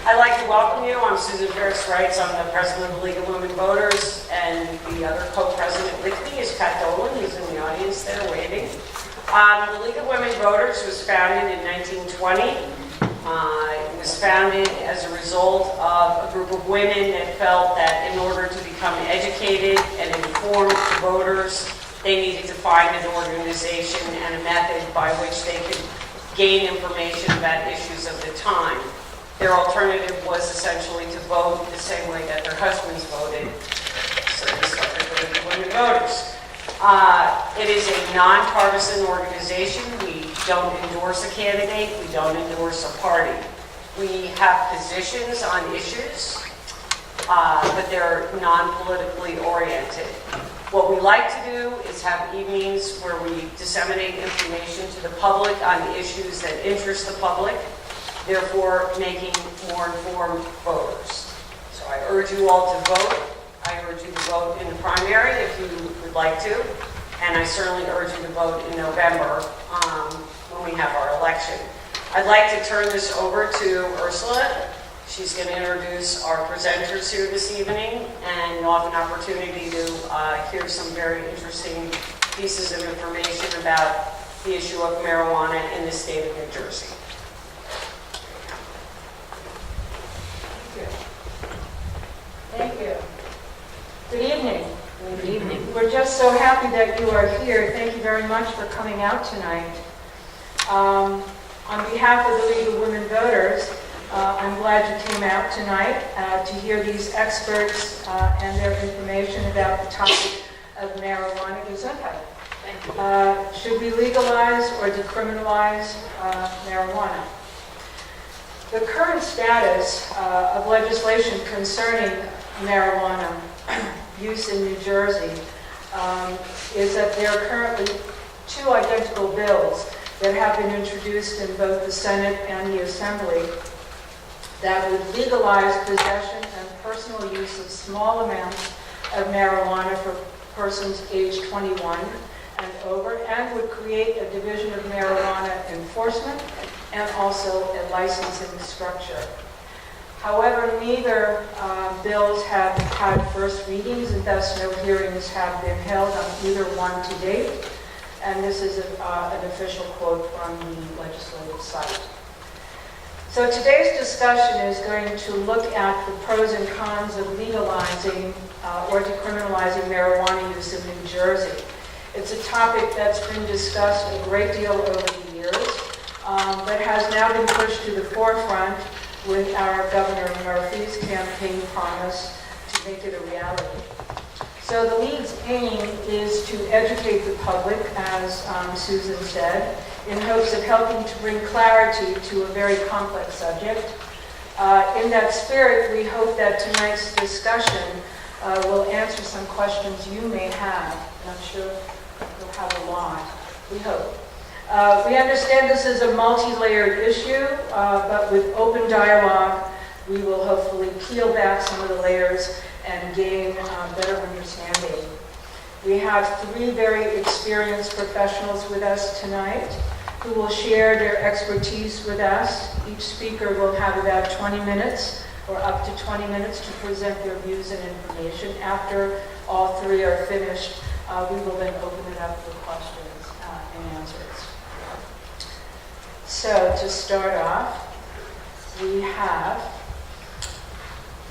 I'd like to welcome you. I'm Susan Ferris Wrights. I'm the president of the League of Women Voters, and the other co-president with me is Pat Dolan, who's in the audience there waving. The League of Women Voters was founded in 1920. It was founded as a result of a group of women that felt that in order to become educated and informed voters, they needed to find an organization and a method by which they could gain information about issues of the time. Their alternative was essentially to vote the same way that their husbands voted, so they started the League of Women Voters. It is a nonpartisan organization. We don't endorse a candidate. We don't endorse a party. We have positions on issues, but they're non-politically oriented. What we like to do is have evenings where we disseminate information to the public on issues that interest the public, therefore making more informed voters. So I urge you all to vote. I urge you to vote in the primary if you would like to, and I certainly urge you to vote in November when we have our election. I'd like to turn this over to Ursula. She's going to introduce our presenters here this evening, and you'll have an opportunity to hear some very interesting pieces of information about the issue of marijuana in the state of New Jersey. Thank you. Good evening. Good evening. We're just so happy that you are here. Thank you very much for coming out tonight. On behalf of the League of Women Voters, I'm glad you came out tonight to hear these experts and their information about the topic of marijuana. Gesundheit. Thank you. Should we legalize or decriminalize marijuana? The current status of legislation concerning marijuana use in New Jersey is that there are currently two identical bills that have been introduced in both the Senate and the Assembly that would legalize possession and personal use of small amounts of marijuana for persons aged 21 and over, and would create a division of marijuana enforcement and also a licensing structure. However, neither bills have had first readings, and thus no hearings have been held on either one to date. And this is an official quote from the legislative site. So today's discussion is going to look at the pros and cons of legalizing or decriminalizing marijuana use in New Jersey. It's a topic that's been discussed a great deal over the years, but has now been pushed to the forefront with our Governor Murphy's campaign promise to make it a reality. So the League's aim is to educate the public, as Susan said, in hopes of helping to bring clarity to a very complex subject. In that spirit, we hope that tonight's discussion will answer some questions you may have, and I'm sure you'll have a lot, we hope. We understand this is a multi-layered issue, but with open dialogue, we will hopefully peel back some of the layers and gain better understanding. We have three very experienced professionals with us tonight who will share their expertise with us. Each speaker will have about 20 minutes or up to 20 minutes to present their views and information. After all three are finished, we will then open it up for questions and answers. So to start off, we have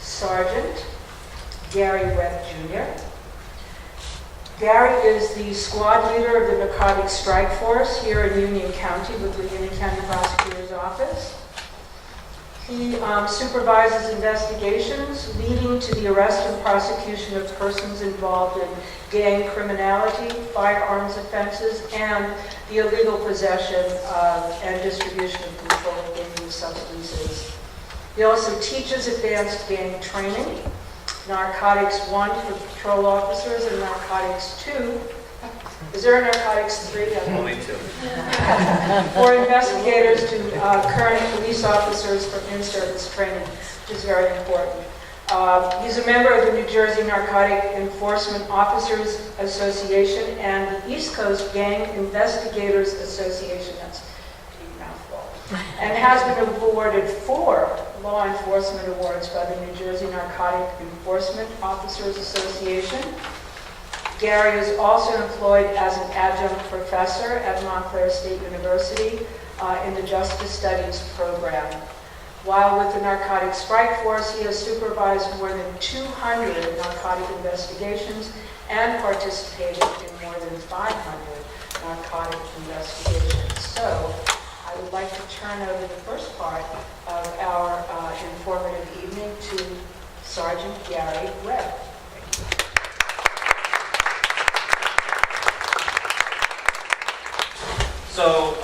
Sergeant Gary Webb Jr. Gary is the squad leader of the narcotics strike force here in Union County with the Union County Prosecutor's Office. He supervises investigations leading to the arrest and prosecution of persons involved in gang criminality, firearms offenses, and the illegal possession of and distribution of controlled dangerous substances. He also teaches advanced gang training, Narcotics 1 for patrol officers and Narcotics 2. Is there a Narcotics 3? Only 2. For investigators to current police officers for in-service training, which is very important. He's a member of the New Jersey Narcotic Enforcement Officers Association and the East Coast Gang Investigators Association. That's a mouthful. And has been awarded 4 Law Enforcement Awards by the New Jersey Narcotic Enforcement Officers Association. Gary is also employed as an adjunct professor at Montclair State University in the Justice Studies program. While with the Narcotic Strike Force, he has supervised more than 200 narcotic investigations and participated in more than 500 narcotic investigations. So, I would like to turn over the first part of our informative evening to Sergeant Gary Webb. So,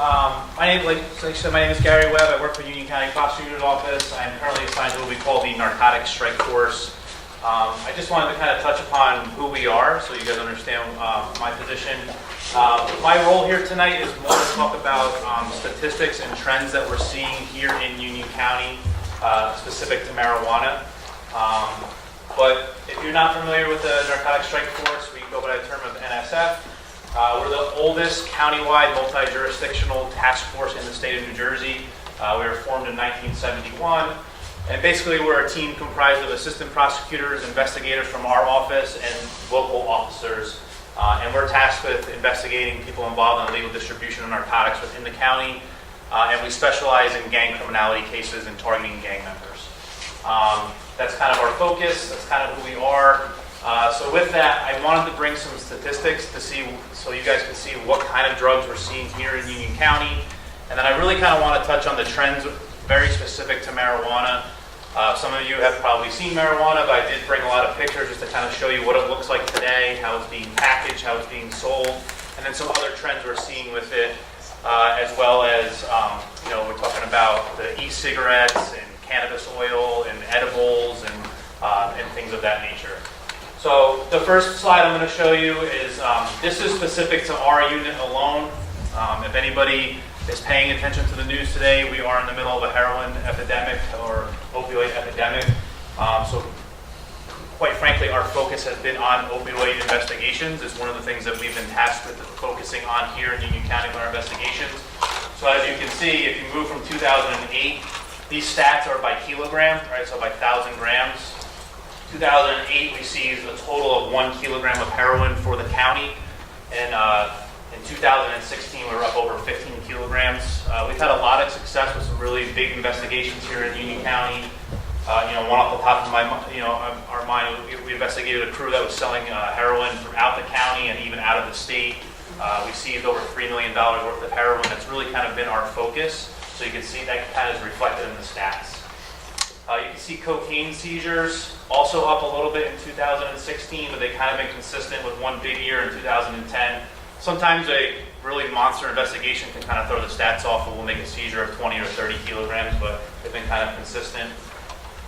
my name is Gary Webb. I work for Union County Prosecutor's Office. I am currently assigned to what we call the Narcotic Strike Force. I just wanted to kind of touch upon who we are so you guys understand my position. My role here tonight is more to talk about statistics and trends that we're seeing here in Union County specific to marijuana. But if you're not familiar with the Narcotic Strike Force, we go by the term of NSF. We're the oldest countywide multi-jurisdictional task force in the state of New Jersey. We were formed in 1971. And basically, we're a team comprised of assistant prosecutors, investigators from our office, and local officers. And we're tasked with investigating people involved in illegal distribution of narcotics within the county. And we specialize in gang criminality cases and targeting gang members. That's kind of our focus. That's kind of who we are. So with that, I wanted to bring some statistics to see, so you guys can see what kind of drugs we're seeing here in Union County. And then I really kind of want to touch on the trends very specific to marijuana. Some of you have probably seen marijuana, but I did bring a lot of pictures just to kind of show you what it looks like today, how it's being packaged, how it's being sold, and then some other trends we're seeing with it, as well as, we're talking about the e-cigarettes and cannabis oil and edibles and things of that nature. So the first slide I'm going to show you is, this is specific to our unit alone. If anybody is paying attention to the news today, we are in the middle of a heroin epidemic or opioid epidemic. So quite frankly, our focus has been on opioid investigations. It's one of the things that we've been tasked with focusing on here in Union County with our investigations. So as you can see, if you move from 2008, these stats are by kilogram, right? So by 1,000 grams. 2008, we see a total of 1 kilogram of heroin for the county. And in 2016, we were up over 15 kilograms. We've had a lot of success with some really big investigations here in Union County. One off the top of our mind, we investigated a crew that was selling heroin throughout the county and even out of the state. We seized over $3 million worth of heroin. That's really kind of been our focus. So you can see that kind of is reflected in the stats. You can see cocaine seizures also up a little bit in 2016, but they kind of been consistent with one big year in 2010. Sometimes a really monster investigation can kind of throw the stats off and we'll make a seizure of 20 or 30 kilograms, but they've been kind of consistent.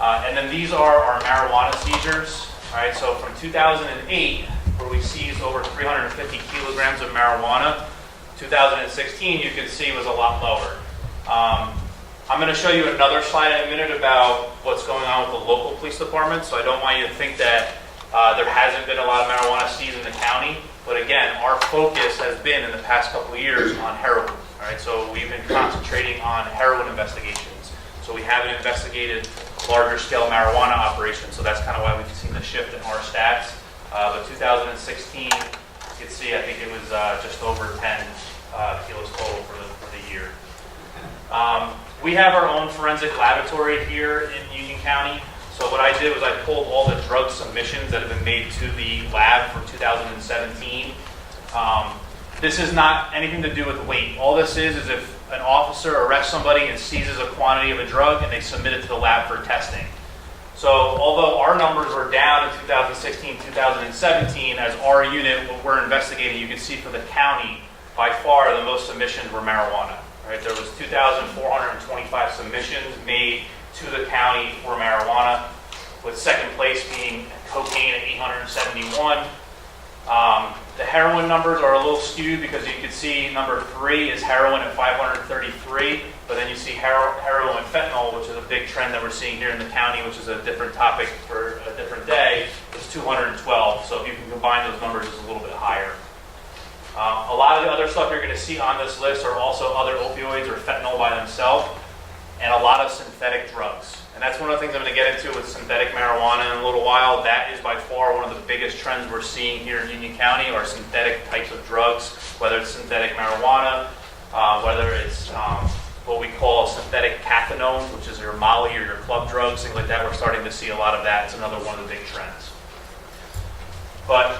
And then these are our marijuana seizures. All right, so from 2008, where we seized over 350 kilograms of marijuana, 2016, you can see was a lot lower. I'm going to show you another slide in a minute about what's going on with the local police department, so I don't want you to think that there hasn't been a lot of marijuana seized in the county. But again, our focus has been in the past couple of years on heroin. All right, so we've been concentrating on heroin investigations. So we haven't investigated larger scale marijuana operations. So that's kind of why we've seen the shift in our stats. But 2016, you can see, I think it was just over 10 kilos total for the year. We have our own forensic laboratory here in Union County. So what I did was I pulled all the drug submissions that have been made to the lab for 2017. This is not anything to do with weight. All this is if an officer arrests somebody and seizes a quantity of a drug and they submit it to the lab for testing. So although our numbers were down in 2016, 2017, as our unit, what we're investigating, you can see for the county, by far the most submissions were marijuana. Right? There was 2,425 submissions made to the county for marijuana, with second place being cocaine at 871. The heroin numbers are a little skewed because you can see number 3 is heroin at 533, but then you see heroin and fentanyl, which is a big trend that we're seeing here in the county, which is a different topic for a different day, is 212. So if you can combine those numbers, it's a little bit higher. A lot of the other stuff you're going to see on this list are also other opioids or fentanyl by themselves. and a lot of synthetic drugs. And that's one of the things I'm going to get into with synthetic marijuana in a little while. That is by far one of the biggest trends we're seeing here in Union County are synthetic types of drugs, whether it's synthetic marijuana, whether it's what we call synthetic cathinone, which is your Molly or your club drugs, things like that. We're starting to see a lot of that. It's another one of the big trends. But,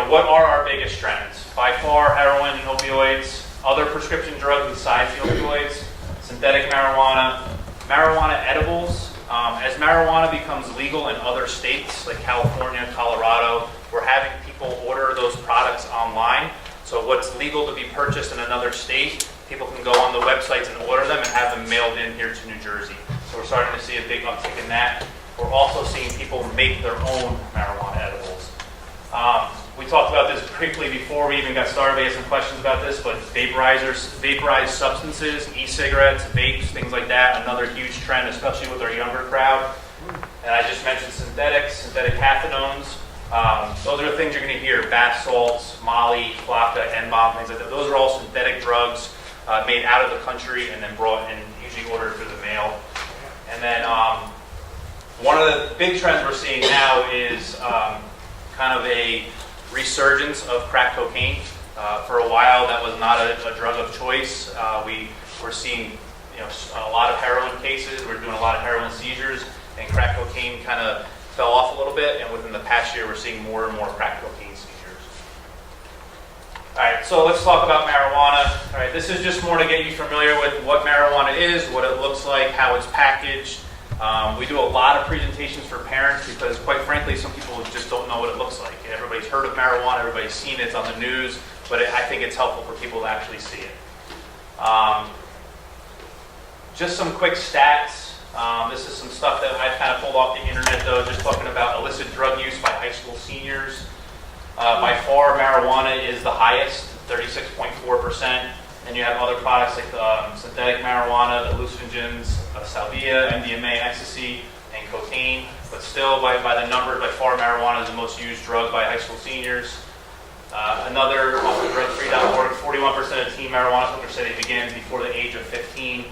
what are our biggest trends? By far, heroin and opioids, other prescription drugs besides the opioids, synthetic marijuana, marijuana edibles. As marijuana becomes legal in other states like California, Colorado, we're having people order those products online. So what's legal to be purchased in another state, people can go on the websites and order them and have them mailed in here to New Jersey. So we're starting to see a big uptick in that. We're also seeing people make their own marijuana edibles. We talked about this briefly before we even got started. We had some questions about this, but vaporized substances, e-cigarettes, vapes, things like that, another huge trend, especially with our younger crowd. And I just mentioned synthetic cathinones. Those are the things you're going to hear, bath salts, Molly, Flocka, N-bomb, things like that. Those are all synthetic drugs made out of the country and then brought in, usually ordered through the mail. And then one of the big trends we're seeing now is kind of a resurgence of crack cocaine. For a while, that was not a drug of choice. We were seeing a lot of heroin cases. We're doing a lot of heroin seizures, and crack cocaine kind of fell off a little bit, and within the past year, we're seeing more and more crack cocaine seizures. All right, so let's talk about marijuana. All right, this is just more to get you familiar with what marijuana is, what it looks like, how it's packaged. We do a lot of presentations for parents because, quite frankly, some people just don't know what it looks like. Everybody's heard of marijuana, everybody's seen it, it's on the news, but I think it's helpful for people to actually see it. Just some quick stats. This is some stuff that I kind of pulled off the internet, though, just talking about illicit drug use by high school seniors. By far, marijuana is the highest, 36.4%. And you have other products like synthetic marijuana, the hallucinogens, salvia, MDMA, ecstasy, and cocaine. But still, by the numbers, by far, marijuana is the most used drug by high school seniors. Another, drugfree.org, 41% of teen marijuana smokers say they began before the age of 15.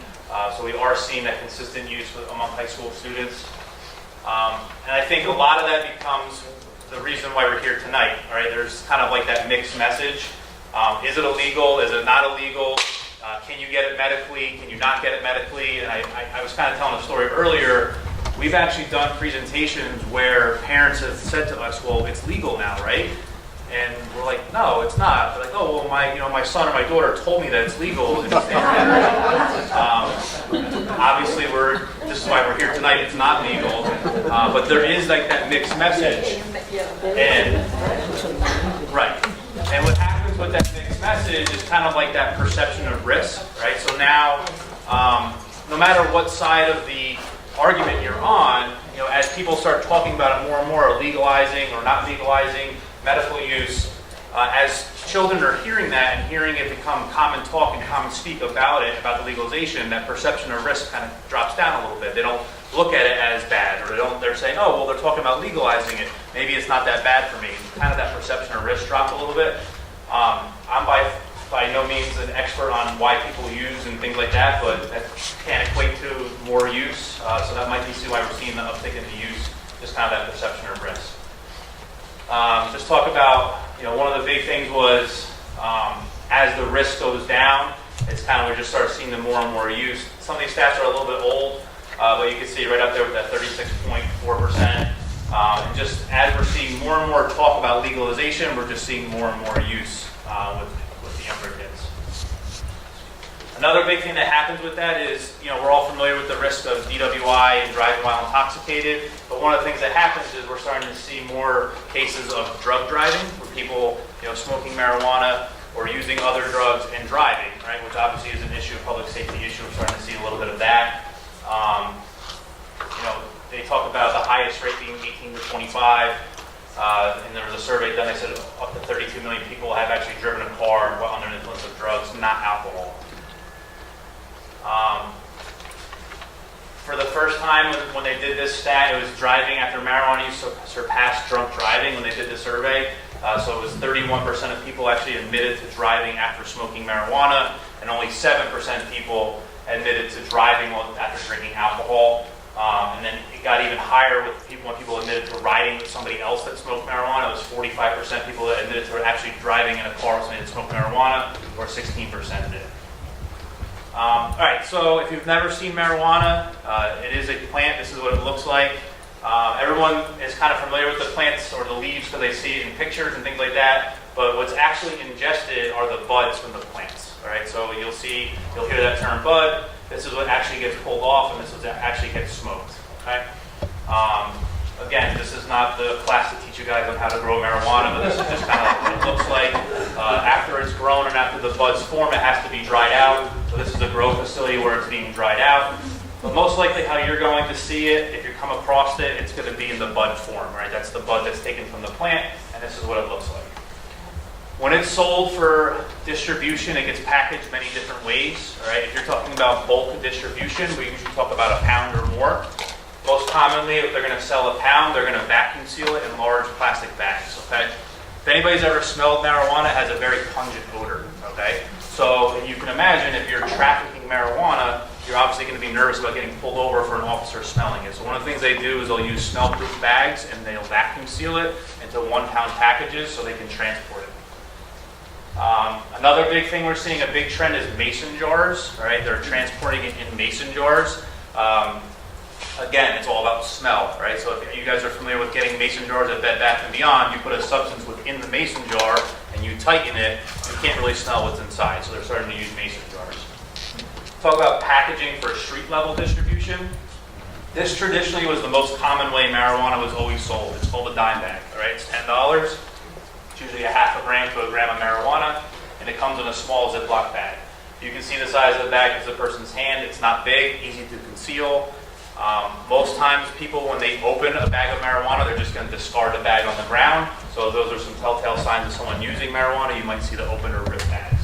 So we are seeing that consistent use among high school students. And I think a lot of that becomes the reason why we're here tonight. All right, there's kind of like that mixed message. Is it illegal? Is it not illegal? Can you get it medically? Can you not get it medically? And I was kind of telling a story earlier. We've actually done presentations where parents have said to us, well, it's legal now, right? And we're like, no, it's not. They're like, oh, well, my son or my daughter told me that it's legal. Obviously, this is why we're here tonight. It's not legal. But there is like that mixed message. And, right. And what happens with that mixed message is kind of like that perception of risk, right? So now, no matter what side of the argument you're on, as people start talking about it more and more, or legalizing or not legalizing medical use, as children are hearing that and hearing it become common talk and common speak about it, about the legalization, that perception of risk kind of drops down a little bit. They don't look at it as bad, or they're saying, oh, well, they're talking about legalizing it. Maybe it's not that bad for me. Kind of that perception of risk dropped a little bit. I'm by no means an expert on why people use and things like that, but that can equate to more use. So that might be why we're seeing the uptick in the use, just kind of that perception of risk. Just talk about, one of the big things was as the risk goes down, it's kind of we just start seeing the more and more use. Some of these stats are a little bit old, but you can see right up there with that 36.4%. And just as we're seeing more and more talk about legalization, we're just seeing more and more use with the younger kids. Another big thing that happens with that is, we're all familiar with the risk of DWI and driving while intoxicated, but one of the things that happens is we're starting to see more cases of drug driving, where people, smoking marijuana or using other drugs and driving, right, which obviously is an issue, a public safety issue. We're starting to see a little bit of that. They talk about the highest rate being 18 to 25, and there was a survey done, they said up to 32 million people have actually driven a car while under the influence of drugs, not alcohol. For the first time when they did this stat, it was driving after marijuana use surpassed drunk driving when they did the survey. So it was 31% of people actually admitted to driving after smoking marijuana, and only 7% of people admitted to driving after drinking alcohol. And then it got even higher with people when people admitted to riding with somebody else that smoked marijuana. It was 45% people that admitted to actually driving in a car with somebody that smoked marijuana, or 16% did. All right, so if you've never seen marijuana, it is a plant. This is what it looks like. Everyone is kind of familiar with the plants or the leaves because they see it in pictures and things like that. But what's actually ingested are the buds from the plants. All right, so you'll hear that term bud. This is what actually gets pulled off, and this is what actually gets smoked. Okay. Again, this is not the class to teach you guys on how to grow marijuana, but this is just kind of what it looks like. After it's grown and after the buds form, it has to be dried out. So this is a grow facility where it's being dried out. But most likely how you're going to see it, if you come across it, it's going to be in the bud form, right? That's the bud that's taken from the plant, and this is what it looks like. When it's sold for distribution, it gets packaged many different ways, all right? If you're talking about bulk distribution, we usually talk about a pound or more. Most commonly, if they're going to sell a pound, they're going to vacuum seal it in large plastic bags, okay? If anybody's ever smelled marijuana, it has a very pungent odor, okay? So you can imagine if you're trafficking marijuana, you're obviously going to be nervous about getting pulled over for an officer smelling it. So one of the things they do is they'll use smell-proof bags and they'll vacuum seal it into 1 pound packages so they can transport it. Another big thing we're seeing, a big trend, is mason jars. All right, they're transporting it in mason jars. Again, it's all about smell, right? So if you guys are familiar with getting mason jars at Bed Bath & Beyond, you put a substance within the mason jar and you tighten it, you can't really smell what's inside. So they're starting to use mason jars. Talk about packaging for street level distribution. This traditionally was the most common way marijuana was always sold. It's called a dime bag, all right? It's $10. It's usually a half a gram to a gram of marijuana, and it comes in a small Ziploc bag. You can see the size of the bag as the person's hand. It's not big, easy to conceal. Most times people, when they open a bag of marijuana, they're just going to discard the bag on the ground. So those are some telltale signs of someone using marijuana. You might see the open or ripped bags.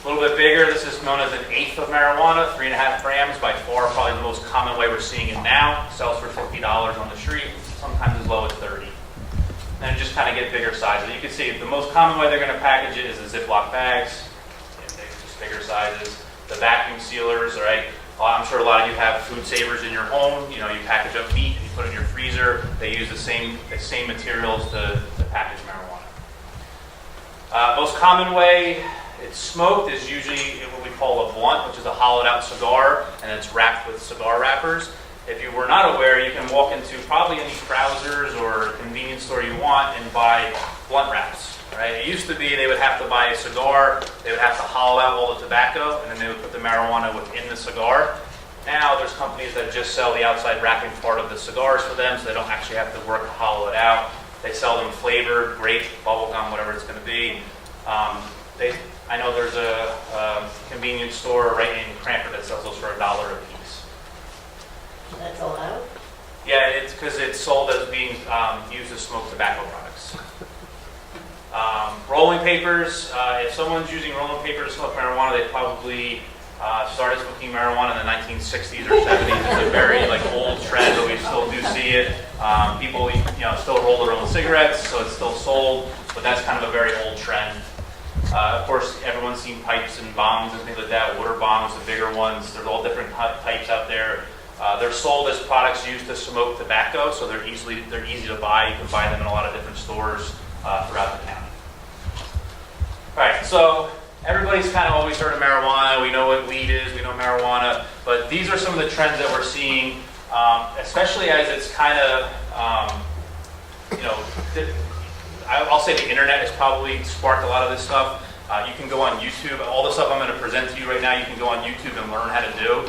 A little bit bigger, this is known as an eighth of marijuana, 3.5 grams, by far probably the most common way we're seeing it now. Sells for $50 on the street, sometimes as low as $30. And it just kind of get bigger sizes. You can see the most common way they're going to package it is the Ziploc bags, and they're just bigger sizes. The vacuum sealers, right? I'm sure a lot of you have food savers in your home. You know, you package up meat and you put it in your freezer. They use the same materials to package marijuana. Most common way it's smoked is usually what we call a blunt, which is a hollowed out cigar, and it's wrapped with cigar wrappers. If you were not aware, you can walk into probably any Krauser's or convenience store you want and buy blunt wraps. Right? It used to be they would have to buy a cigar, they would have to hollow out all the tobacco, and then they would put the marijuana within the cigar. Now there's companies that just sell the outside wrapping part of the cigars for them, so they don't actually have to work to hollow it out. They sell them flavored, grape, bubblegum, whatever it's going to be. I know there's a convenience store right in Cranford that sells those for $1 a piece. That's allowed? Yeah, it's because it's sold as being used as smoked tobacco products. Rolling papers, if someone's using rolling paper to smoke marijuana, they probably started smoking marijuana in the 1960s or 70s. It's a very old trend, but we still do see it. People still roll their own cigarettes, so it's still sold, but that's kind of a very old trend. Of course, everyone's seen pipes and bongs and things like that, water bongs, the bigger ones. There's all different types out there. They're sold as products used to smoke tobacco, so they're easy to buy. You can buy them in a lot of different stores throughout the county. All right, so everybody's kind of always heard of marijuana. We know what weed is, we know marijuana, but these are some of the trends that we're seeing, especially as it's kind of, I'll say the internet has probably sparked a lot of this stuff. You can go on YouTube. All the stuff I'm going to present to you right now, you can go on YouTube and learn how to do.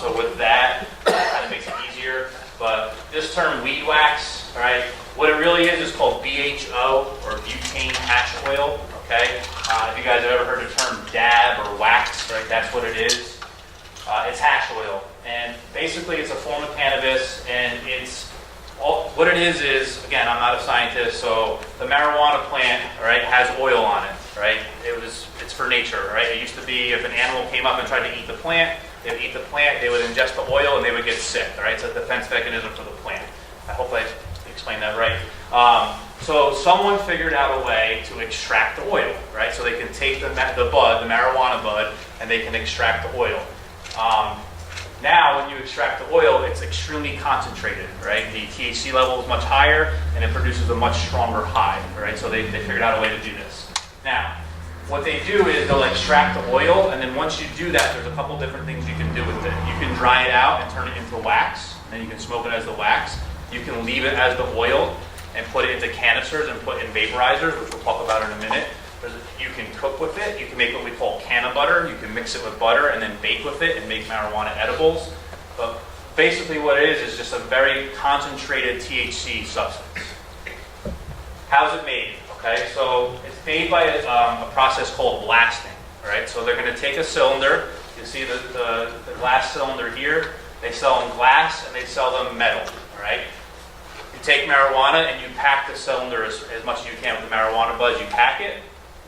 So with that, it kind of makes it easier. But this term weed wax, all right, what it really is called BHO, or butane hash oil. Okay, if you guys have ever heard the term dab or wax, right, that's what it is. It's hash oil, and basically it's a form of cannabis, and what it is again, I'm not a scientist, so the marijuana plant, all right, has oil on it, right? It's for nature, right? It used to be if an animal came up and tried to eat the plant, they would eat the plant, they would ingest the oil, and they would get sick, all right? It's a defense mechanism for the plant. I hope I explained that right. So someone figured out a way to extract the oil, right? So they can take the bud, the marijuana bud, and they can extract the oil. Now, when you extract the oil, it's extremely concentrated, right? The THC level is much higher, and it produces a much stronger high, right? So they figured out a way to do this. Now, what they do is they'll extract the oil, and then once you do that, there's a couple different things you can do with it. You can dry it out and turn it into wax, and then you can smoke it as the wax. You can leave it as the oil and put it into canisters and put in vaporizers, which we'll talk about in a minute. You can cook with it. You can make what we call canna butter. You can mix it with butter and then bake with it and make marijuana edibles. But basically what it is just a very concentrated THC substance. How's it made? Okay, so it's made by a process called blasting. Right, so they're going to take a cylinder. You see the glass cylinder here. They sell them glass and they sell them metal. Right. You take marijuana and you pack the cylinder as much as you can with the marijuana buds. You pack it.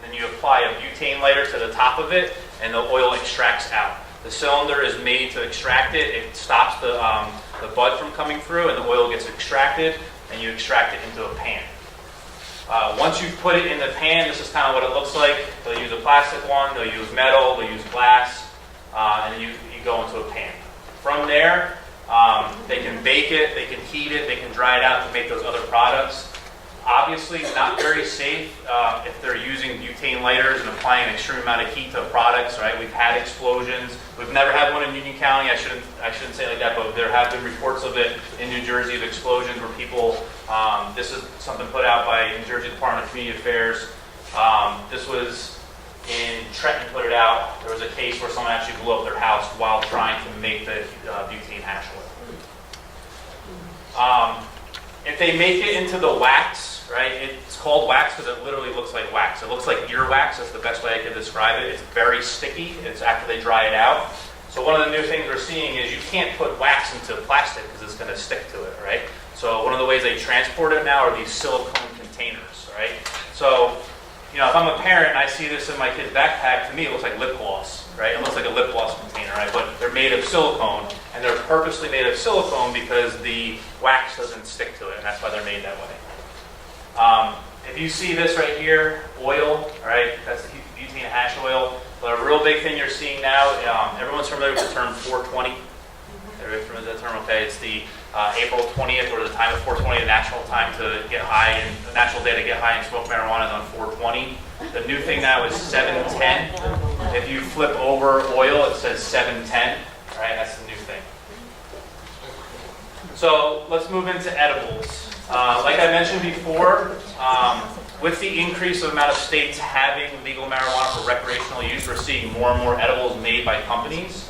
Then you apply a butane lighter to the top of it, and the oil extracts out. The cylinder is made to extract it. It stops the bud from coming through, and the oil gets extracted, and you extract it into a pan. Once you put it in the pan, this is kind of what it looks like. They'll use a plastic one, they'll use metal, they'll use glass, and then you go into a pan. From there, they can bake it, they can heat it, they can dry it out to make those other products. Obviously, not very safe if they're using butane lighters and applying an extreme amount of heat to products. Right? We've had explosions. We've never had one in Union County. I shouldn't say it like that, but there have been reports of it in New Jersey of explosions where people. This is something put out by New Jersey Department of Community Affairs. This was in Trenton. Put it out. There was a case where someone actually blew up their house while trying to make the butane hash oil. If they make it into the wax, right, it's called wax because it literally looks like wax. It looks like earwax. That's the best way I could describe it. It's very sticky. It's after they dry it out. So one of the new things we're seeing is you can't put wax into plastic because it's going to stick to it, right? So one of the ways they transport it now are these silicone containers, right? So, you know, if I'm a parent and I see this in my kid's backpack, to me it looks like lip gloss, right? It looks like a lip gloss container, right? But they're made of silicone, and they're purposely made of silicone because the wax doesn't stick to it, and that's why they're made that way. If you see this right here, oil, right? That's the butane hash oil. But a real big thing you're seeing now, everyone's familiar with the term 420. Everybody familiar with that term? Okay, it's the April 20th or the time of 420, the national time to get high, and the national day to get high and smoke marijuana is on 420. The new thing now is 710. If you flip over oil, it says 710. Right, that's the new thing. So let's move into edibles. Like I mentioned before, with the increase of amount of states having legal marijuana for recreational use, we're seeing more and more edibles made by companies.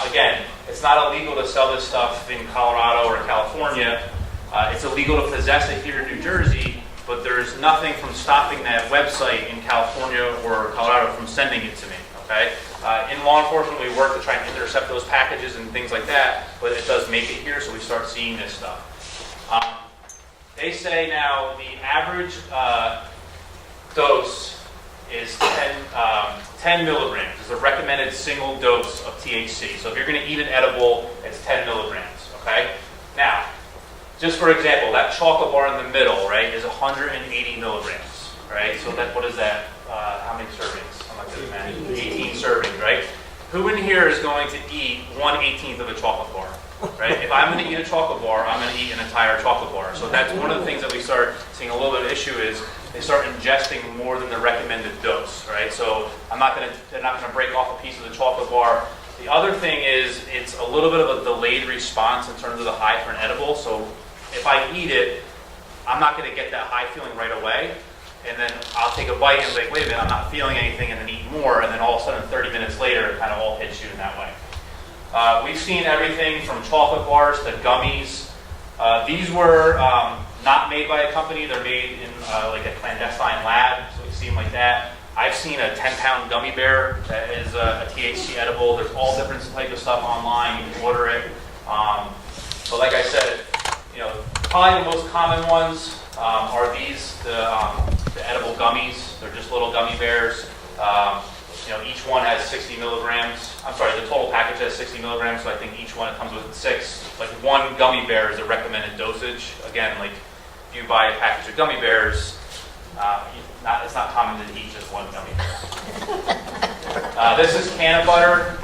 Again, it's not illegal to sell this stuff in Colorado or California. It's illegal to possess it here in New Jersey, but there's nothing from stopping that website in California or Colorado from sending it to me. Okay? In law enforcement, we work to try and intercept those packages and things like that, but it does make it here, so we start seeing this stuff. They say now the average dose is 10 milligrams. Is a recommended single dose of THC. So if you're going to eat an edible, it's 10 milligrams. Okay? Now, just for example, that chocolate bar in the middle, right, is 180 milligrams. Right? So that, what is that? How many servings? I'm not good at math. 18 servings, right? Who in here is going to eat 1/18 of a chocolate bar? Right? If I'm going to eat a chocolate bar, I'm going to eat an entire chocolate bar. So that's one of the things that we start seeing a little bit of issue is they start ingesting more than the recommended dose, right? So they're not going to break off a piece of the chocolate bar. The other thing is it's a little bit of a delayed response in terms of the high for an edible. So if I eat it, I'm not going to get that high feeling right away. And then I'll take a bite and be like, wait a minute, I'm not feeling anything, and then eat more. And then all of a sudden, 30 minutes later, it kind of all hits you in that way. We've seen everything from chocolate bars to gummies. These were not made by a company. They're made in like a clandestine lab, so we see them like that. I've seen a 10-pound gummy bear that is a THC edible. There's all different types of stuff online. You can order it. But like I said, you know, probably the most common ones are these, the edible gummies. They're just little gummy bears. You know, each one has 60 milligrams. I'm sorry, the total package has 60 milligrams, so I think each one comes with 6. Like one gummy bear is the recommended dosage. Again, like if you buy a package of gummy bears, it's not common to eat just one gummy bear. This is can of butter.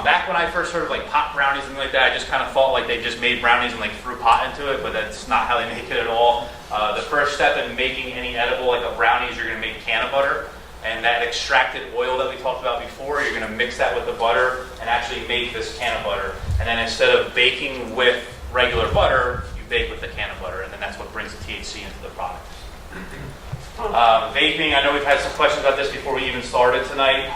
Back when I first heard of like pot brownies and like that, I just kind of thought like they just made brownies and like threw pot into it, but that's not how they make it at all. The first step in making any edible like a brownie is you're going to make can of butter. And that extracted oil that we talked about before, you're going to mix that with the butter and actually make this can of butter. And then instead of baking with regular butter, you bake with the can of butter, and then that's what brings the THC into the product. Vaping, I know we've had some questions about this before we even started tonight.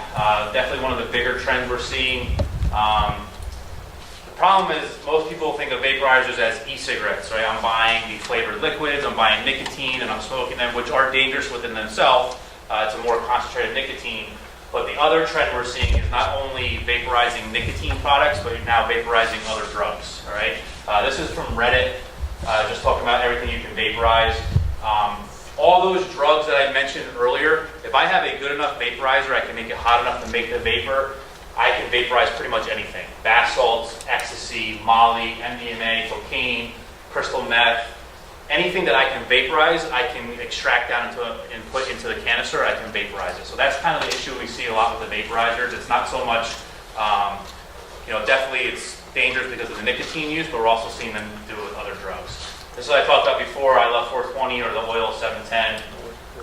Definitely one of the bigger trends we're seeing. The problem is most people think of vaporizers as e-cigarettes, right? I'm buying the flavored liquids, I'm buying nicotine, and I'm smoking them, which are dangerous within themselves. It's a more concentrated nicotine. But the other trend we're seeing is not only vaporizing nicotine products, but you're now vaporizing other drugs. All right. This is from Reddit, just talking about everything you can vaporize. All those drugs that I mentioned earlier, if I have a good enough vaporizer, I can make it hot enough to make the vapor. I can vaporize pretty much anything. Bath salts, ecstasy, Molly, MDMA, cocaine, crystal meth. Anything that I can vaporize, I can extract down and put into the canister, I can vaporize it. So that's kind of the issue we see a lot with the vaporizers. It's not so much, definitely it's dangerous because of the nicotine use, but we're also seeing them do it with other drugs. This is what I talked about before, I love 420 or the oil 710.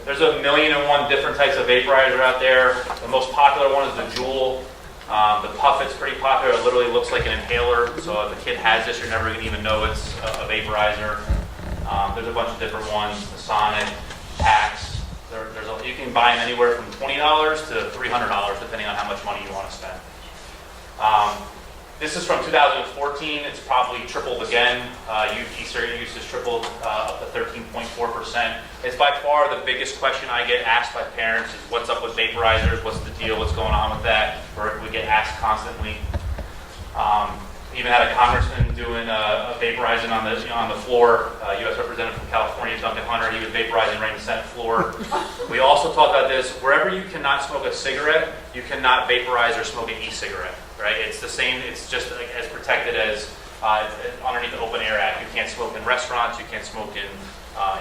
There's 1,000,001 different types of vaporizer out there. The most popular one is the Juul. The Puffit's pretty popular. It literally looks like an inhaler. So if a kid has this, you're never going to even know it's a vaporizer. There's a bunch of different ones, the Sonic, Pax. You can buy them anywhere from $20 to $300, depending on how much money you want to spend. This is from 2014. It's probably tripled again. E-cigarette use has tripled up to 13.4%. It's by far the biggest question I get asked by parents is what's up with vaporizers? What's the deal? What's going on with that? Or we get asked constantly. Even had a congressman doing a vaporizing on the floor. U.S. Representative from California, Duncan Hunter, he was vaporizing right on the Senate floor. We also talked about this. Wherever you cannot smoke a cigarette, you cannot vaporize or smoke an e-cigarette. Right? It's the same. It's just like as protected as underneath the Open Air Act. You can't smoke in restaurants. You can't smoke in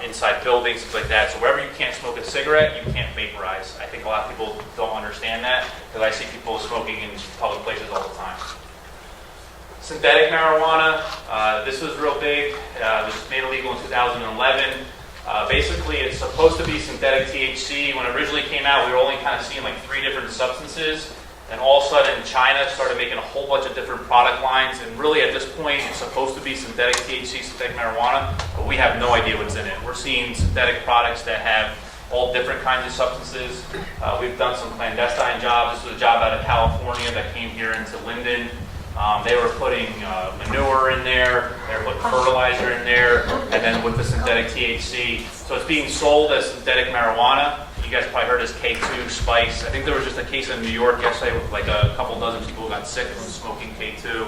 inside buildings, things like that. So wherever you can't smoke a cigarette, you can't vaporize. I think a lot of people don't understand that because I see people smoking in public places all the time. Synthetic marijuana, this was real big. This was made illegal in 2011. Basically, it's supposed to be synthetic THC. When it originally came out, we were only kind of seeing like 3 different substances. And all of a sudden, China started making a whole bunch of different product lines. And really, at this point, it's supposed to be synthetic THC, synthetic marijuana, but we have no idea what's in it. We're seeing synthetic products that have all different kinds of substances. We've done some clandestine jobs. This was a job out of California that came here into Linden. They were putting manure in there, they were putting fertilizer in there, and then with the synthetic THC. So it's being sold as synthetic marijuana. You guys probably heard as K2, spice. I think there was just a case in New York yesterday with like a couple dozen people who got sick from smoking K2.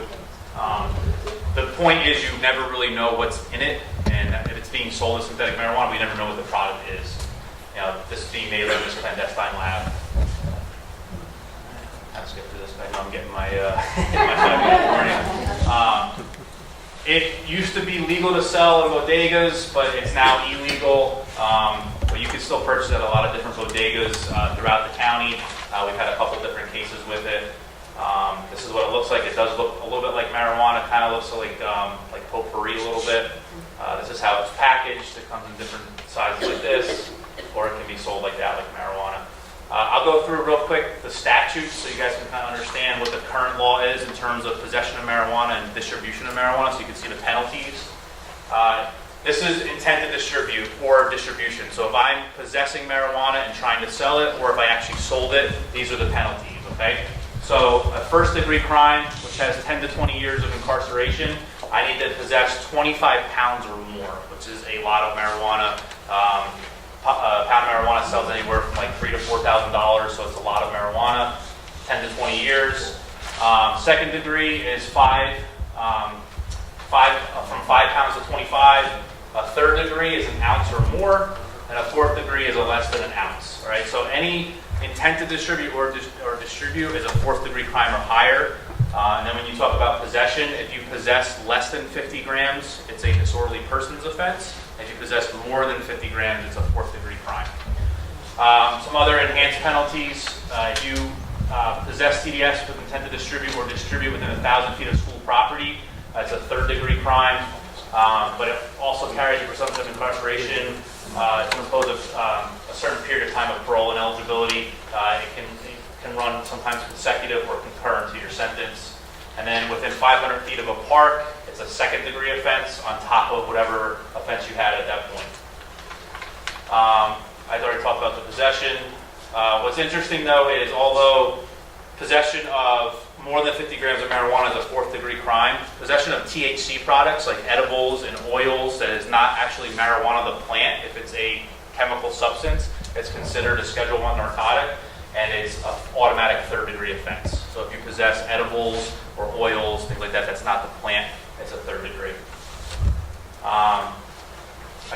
The point is you never really know what's in it, and if it's being sold as synthetic marijuana, we never know what the product is. This is being made in this clandestine lab. I'll skip through this. I know I'm getting my 5 minute warning. It used to be legal to sell in bodegas, but it's now illegal. But you can still purchase it at a lot of different bodegas throughout the county. We've had a couple different cases with it. This is what it looks like. It does look a little bit like marijuana. Kind of looks like potpourri a little bit. This is how it's packaged. It comes in different sizes like this, or it can be sold like that, like marijuana. I'll go through real quick the statutes so you guys can kind of understand what the current law is in terms of possession of marijuana and distribution of marijuana, so you can see the penalties. This is intent to distribute or distribution. So if I'm possessing marijuana and trying to sell it, or if I actually sold it, these are the penalties, okay? So a first-degree crime, which has 10 to 20 years of incarceration, I need to possess 25 pounds or more, which is a lot of marijuana. A pound of marijuana sells anywhere from like $3,000 to $4,000, so it's a lot of marijuana. 10 to 20 years. Second degree is from 5 pounds to 25. A third degree is an ounce or more, and a fourth degree is a less than an ounce. All right. So any intent to distribute or distribute is a fourth degree crime or higher. And then when you talk about possession, if you possess less than 50 grams, it's a disorderly persons offense. If you possess more than 50 grams, it's a fourth-degree crime. Some other enhanced penalties, if you possess TDS with intent to distribute or distribute within 1,000 feet of school property, it's a third-degree crime, but it also carries a presumption of incarceration to impose a certain period of time of parole and eligibility. It can run sometimes consecutive or concurrent to your sentence. And then within 500 feet of a park, it's a second-degree offense on top of whatever offense you had at that point. I've already talked about the possession. What's interesting, though, is although possession of more than 50 grams of marijuana is a fourth-degree crime, possession of THC products like edibles and oils that is not actually marijuana, the plant, if it's a chemical substance, it's considered a Schedule I narcotic, and it's an automatic third-degree offense. So if you possess edibles or oils, things like that, that's not the plant, it's a third degree. I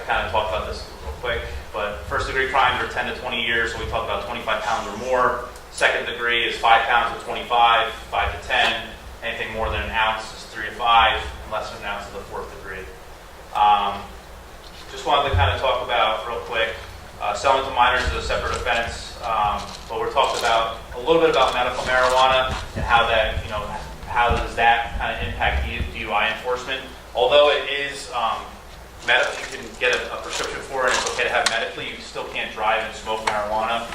kind of talked about this real quick, but first-degree crimes are 10 to 20 years, so we talk about 25 pounds or more. Second degree is 5 pounds to 25, 5 to 10. Anything more than an ounce is 3 to 5, and less than an ounce is the fourth degree. Just wanted to kind of talk about real quick. Selling to minors is a separate offense, but we're talking about a little bit about medical marijuana and how that, how does that kind of impact DUI enforcement. Although it is medical, you can get a prescription for it, and it's okay to have medically, you still can't drive and smoke marijuana.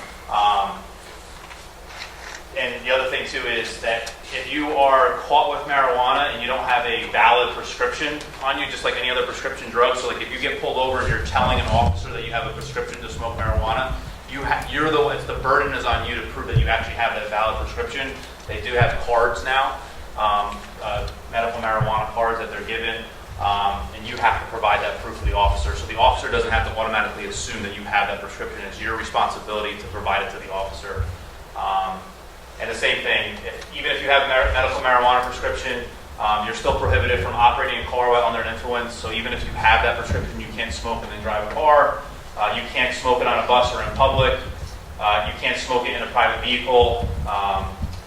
And the other thing, too, is that if you are caught with marijuana and you don't have a valid prescription on you, just like any other prescription drug, so like if you get pulled over and you're telling an officer that you have a prescription to smoke marijuana, the burden is on you to prove that you actually have that valid prescription. They do have cards now, medical marijuana cards that they're given, and you have to provide that proof to the officer. So the officer doesn't have to automatically assume that you have that prescription. It's your responsibility to provide it to the officer. And the same thing, even if you have a medical marijuana prescription, you're still prohibited from operating a car while under an influence. So even if you have that prescription, you can't smoke and then drive a car. You can't smoke it on a bus or in public. You can't smoke it in a private vehicle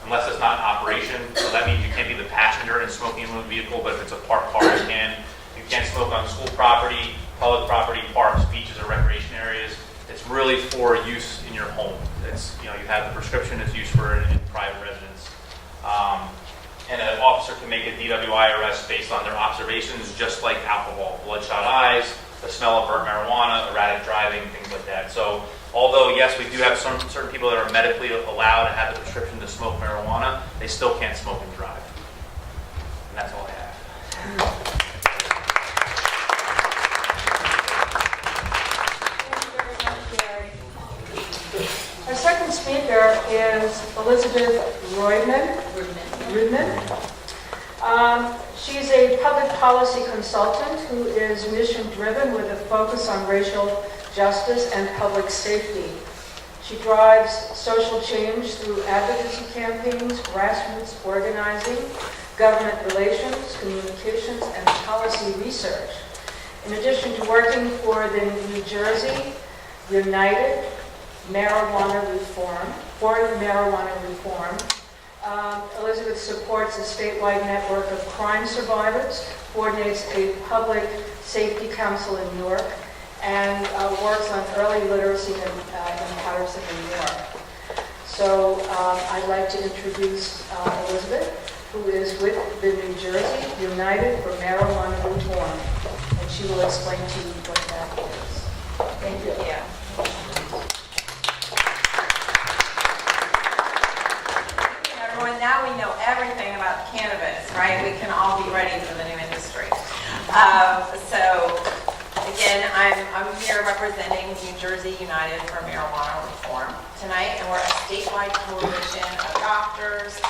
unless it's not in operation. So that means you can't be the passenger and smoking in the vehicle, but if it's a parked car, you can. You can't smoke on school property, public property, parks, beaches, or recreation areas. It's really for use in your home. It's, you have the prescription, it's used for in private residence. And an officer can make a DWI arrest based on their observations, just like alcohol, bloodshot eyes, the smell of burnt marijuana, erratic driving, things like that. So although, yes, we do have certain people that are medically allowed to have the prescription to smoke marijuana, they still can't smoke and drive. And that's all I have. Our second speaker is Elizabeth Ruebman. She's a public policy consultant who is mission-driven with a focus on racial justice and public safety. She drives social change through advocacy campaigns, grassroots organizing, government relations, communications, and policy research. In addition to working for the New Jersey United Marijuana Reform, Elizabeth supports a statewide network of crime survivors, coordinates a public safety council in New York, and works on early literacy in Patterson, New York. So I'd like to introduce Elizabeth, who is with the New Jersey United for Marijuana Reform, and she will explain to you what that is. Thank you. Yeah. Everyone, now we know everything about cannabis, right? We can all be ready for the new industry. So again, I'm here representing New Jersey United for Marijuana Reform tonight, and we're a statewide coalition of doctors,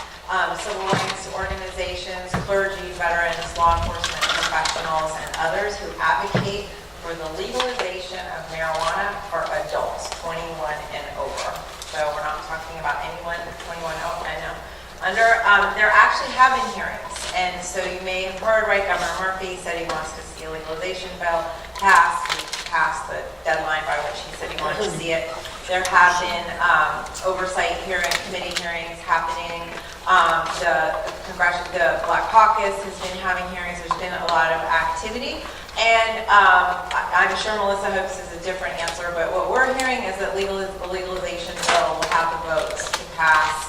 civil rights organizations, clergy, veterans, law enforcement professionals, and others who advocate for the legalization of marijuana for adults 21 and over. So we're not talking about anyone 21 and they're actually having hearings, and so you may have heard, right, Governor Murphy said he wants to see a legalization bill passed. He passed the deadline by which he said he wanted to see it. There have been oversight committee hearings happening. The Black Caucus has been having hearings. There's been a lot of activity. And I'm sure Melissa hopes is a different answer, but what we're hearing is that the legalization bill will have the votes to pass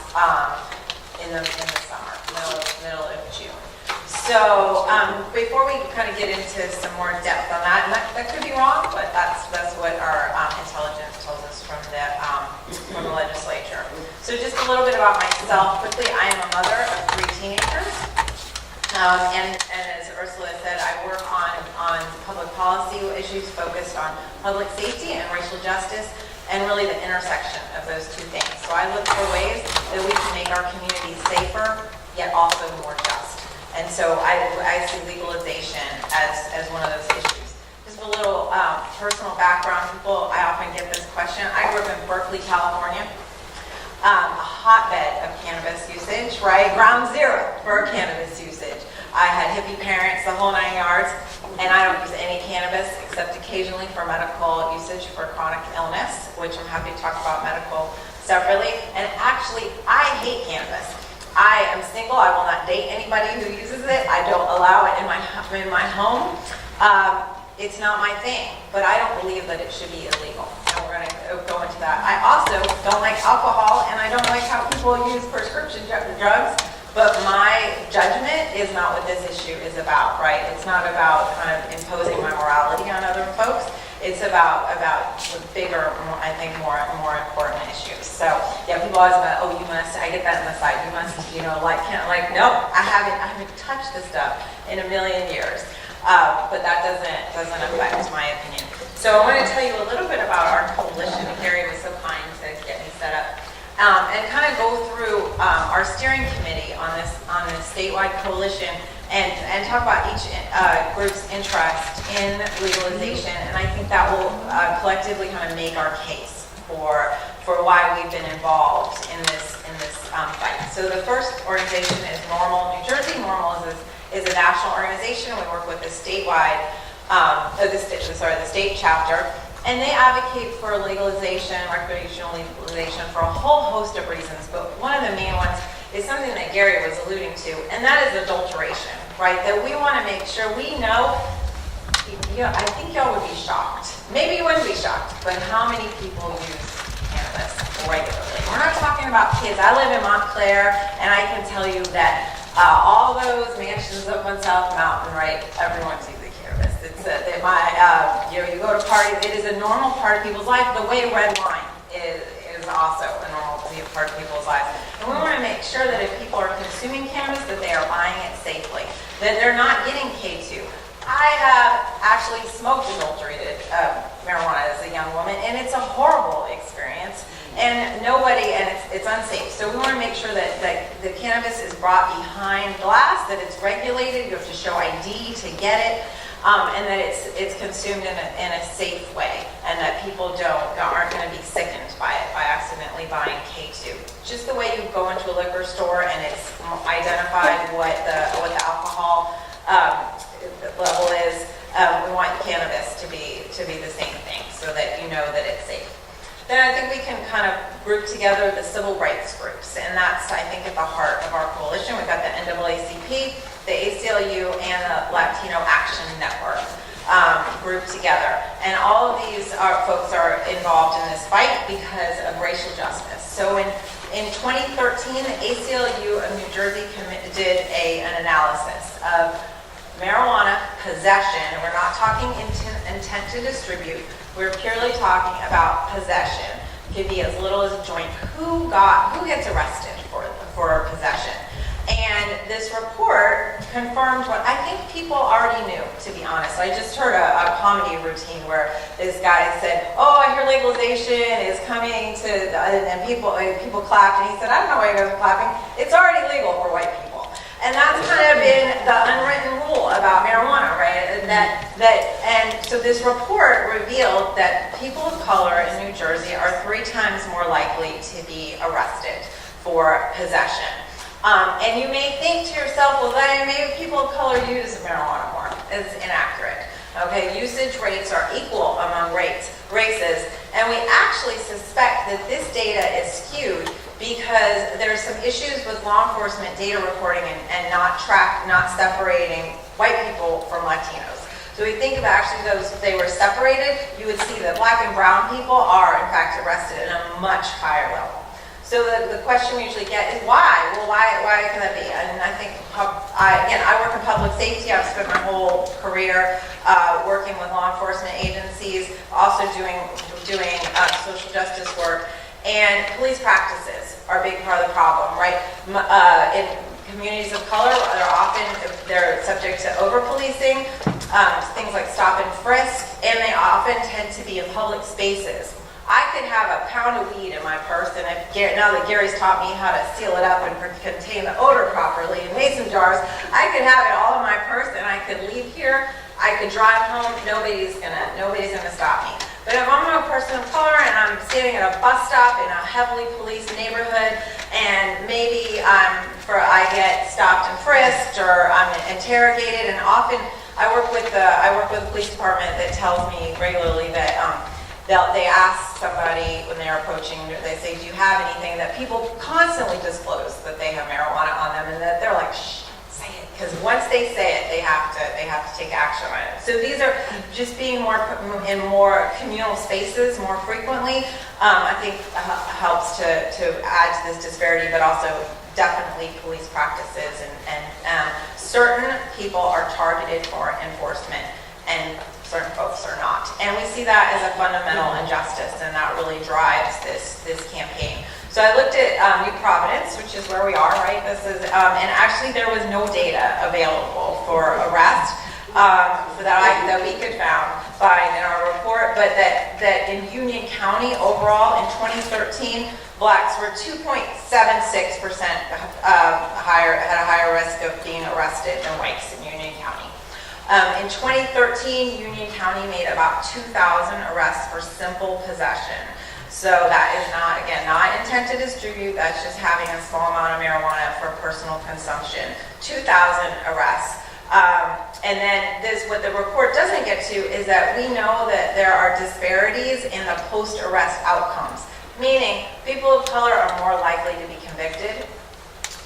in the summer, middle of June. So before we kind of get into some more depth on that, and that could be wrong, but that's what our intelligence tells us from the legislature. So just a little bit about myself quickly. I am a mother of 3 teenagers. And as Ursula said, I work on public policy issues focused on public safety and racial justice, and really the intersection of those 2 things. So I look for ways that we can make our communities safer, yet also more just. And so I see legalization as one of those issues. Just a little personal background. I often get this question. I grew up in Berkeley, California. A hotbed of cannabis usage, right? Ground zero for cannabis usage. I had hippie parents, the whole 9 yards, and I don't use any cannabis except occasionally for medical usage for chronic illness, which I'm happy to talk about medical separately. And actually, I hate cannabis. I am single. I will not date anybody who uses it. I don't allow it in my home. It's not my thing, but I don't believe that it should be illegal. And we're going to go into that. I also don't like alcohol, and I don't like how people use prescription drugs, but my judgment is not what this issue is about, right? It's not about kind of imposing my morality on other folks. It's about the bigger, I think, more important issues. So yeah, people always about, oh, you must. I get that on the side. You must, nope. I haven't touched this stuff in a million years. But that doesn't affect my opinion. So I want to tell you a little bit about our coalition. Gary was so kind to get me set up, and kind of go through our steering committee on this statewide coalition, and talk about each group's interest in legalization. And I think that will collectively kind of make our case for why we've been involved in this fight. So the first organization is Normal New Jersey. Normal is a national organization. We work with the statewide, the state chapter, and they advocate for legalization, recreational legalization, for a whole host of reasons. But one of the main ones is something that Gary was alluding to, and that is adulteration, right? That we want to make sure we know. I think y'all would be shocked. Maybe you wouldn't be shocked, but how many people use cannabis regularly? We're not talking about kids. I live in Montclair, and I can tell you that all those mansions up on South Mountain, right? Everyone's using cannabis. It's you go to parties. It is a normal part of people's life. The way red wine is also a normal part of people's lives. And we want to make sure that if people are consuming cannabis, that they are buying it safely, that they're not getting K2. I have actually smoked adulterated marijuana as a young woman, and it's a horrible experience. And it's unsafe. So we want to make sure that the cannabis is brought behind glass, that it's regulated. You have to show ID to get it, and that it's consumed in a safe way, and that people aren't going to be sickened by it by accidentally buying K2. Just the way you go into a liquor store and it's identified what the alcohol level is. We want cannabis to be the same thing, so that you know that it's safe. Then I think we can kind of group together the civil rights groups, and that's, I think, at the heart of our coalition. We've got the NAACP, the ACLU, and the Latino Action Network grouped together. And all of these folks are involved in this fight because of racial justice. So in 2013, the ACLU of New Jersey did an analysis of marijuana possession, and we're not talking intent to distribute. We're purely talking about possession. It could be as little as a joint. Who gets arrested for possession? And this report confirmed what I think people already knew, to be honest. I just heard a comedy routine where this guy said, "Oh, I hear legalization is coming to," and people clapped, and he said, "I don't know why you guys are clapping. It's already legal for white people." And that's kind of been the unwritten rule about marijuana, right? And so this report revealed that people of color in New Jersey are 3 times more likely to be arrested for possession. And you may think to yourself, well, then maybe people of color use marijuana more. It's inaccurate. Okay, usage rates are equal among race, races. And we actually suspect that this data is skewed because there's some issues with law enforcement data reporting and not separating white people from Latinos. So we think of actually those, if they were separated, you would see that black and brown people are in fact arrested at a much higher level. So the question we usually get is why? Well, why can that be? And I think, I work in public safety. I've spent my whole career working with law enforcement agencies, also doing social justice work. And police practices are a big part of the problem, right? In communities of color, they're subject to over-policing, things like stop and frisk, and they often tend to be in public spaces. I could have a pound of weed in my purse, and now that Gary's taught me how to seal it up and contain the odor properly in mason jars, I could have it all in my purse, and I could leave here. I could drive home. Nobody's gonna stop me. But if I'm a person of color and I'm standing at a bus stop in a heavily policed neighborhood, and maybe I get stopped and frisked, or I'm interrogated, and often I work with a police department that tells me regularly that they ask somebody when they're approaching, they say, do you have anything, that people constantly disclose that they have marijuana on them, and that they're like, shh, say it, because once they say it, they have to take action on it. So these are just being in more communal spaces more frequently, I think helps to add to this disparity, but also definitely police practices, and certain people are targeted for enforcement, and certain folks are not. And we see that as a fundamental injustice, and that really drives this campaign. So I looked at New Providence, which is where we are, right? This is, and actually there was no data available for arrest that we could find in our report, but that in Union County overall in 2013, blacks were 2.76% higher, had a higher risk of being arrested than whites in Union County. In 2013, Union County made about 2,000 arrests for simple possession. So that is not intent to distribute, that's just having a small amount of marijuana for personal consumption. 2,000 arrests. And then what the report doesn't get to is that we know that there are disparities in the post-arrest outcomes, meaning people of color are more likely to be convicted.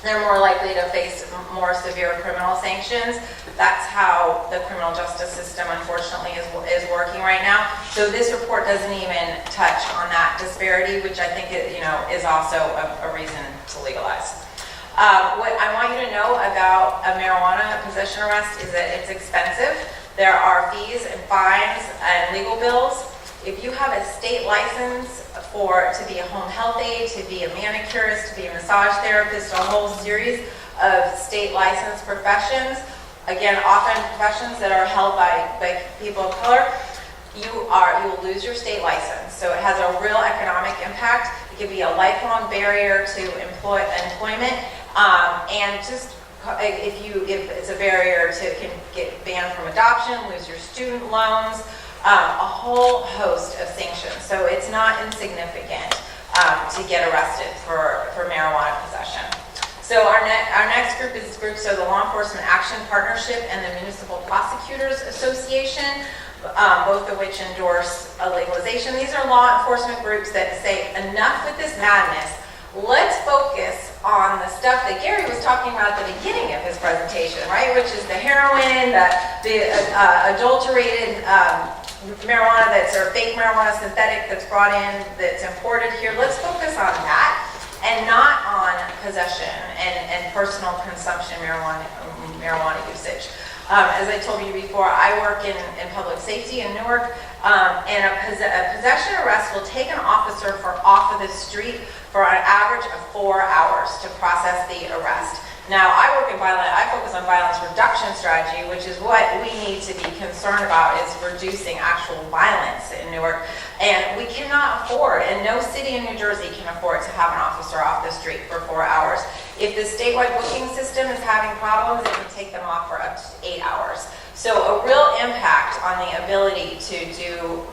They're more likely to face more severe criminal sanctions. That's how the criminal justice system, unfortunately, is working right now. So this report doesn't even touch on that disparity, which I think is also a reason to legalize. What I want you to know about a marijuana possession arrest is that it's expensive. There are fees and fines and legal bills. If you have a state license to be a home health aide, to be a manicurist, to be a massage therapist, a whole series of state licensed professions, again, often professions that are held by people of color, you will lose your state license. So it has a real economic impact. It can be a lifelong barrier to employment, and just if it's a barrier to can get banned from adoption, lose your student loans, a whole host of sanctions. So it's not insignificant to get arrested for marijuana possession. So our next group is groups of the Law Enforcement Action Partnership and the Municipal Prosecutors Association, both of which endorse a legalization. These are law enforcement groups that say, enough with this madness. Let's focus on the stuff that Gary was talking about at the beginning of his presentation, right? Which is the heroin, the adulterated marijuana or fake marijuana synthetic that's brought in, that's imported here. Let's focus on that and not on possession and personal consumption marijuana usage. As I told you before, I work in public safety in Newark, and a possession arrest will take an officer off of the street for an average of 4 hours to process the arrest. Now, I focus on violence reduction strategy, which is what we need to be concerned about, is reducing actual violence in Newark. And we cannot afford, and no city in New Jersey can afford to have an officer off the street for 4 hours. If the statewide booking system is having problems, it can take them off for up to 8 hours. So a real impact on the ability to do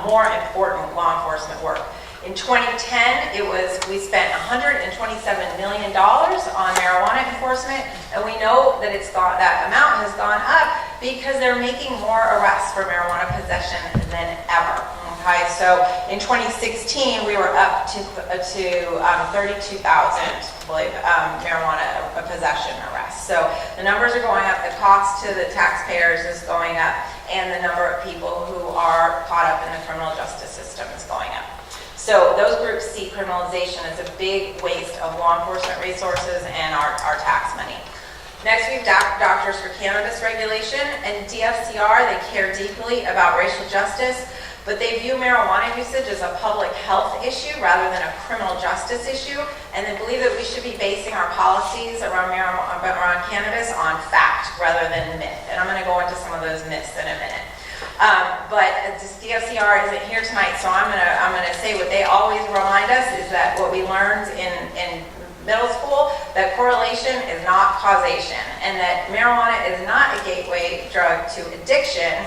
more important law enforcement work. In 2010, we spent $127 million on marijuana enforcement, and we know that that amount has gone up because they're making more arrests for marijuana possession than ever. Okay, so in 2016, we were up to 32,000, I believe, marijuana possession arrests. So the numbers are going up, the cost to the taxpayers is going up, and the number of people who are caught up in the criminal justice system is going up. So those groups see criminalization as a big waste of law enforcement resources and our tax money. Next, we have Doctors for Cannabis Regulation, and DFCR, they care deeply about racial justice, but they view marijuana usage as a public health issue rather than a criminal justice issue, and they believe that we should be basing our policies around cannabis on fact rather than myth. And I'm going to go into some of those myths in a minute. But this DFCR isn't here tonight, so I'm gonna say what they always remind us is that what we learned in middle school, that correlation is not causation, and that marijuana is not a gateway drug to addiction.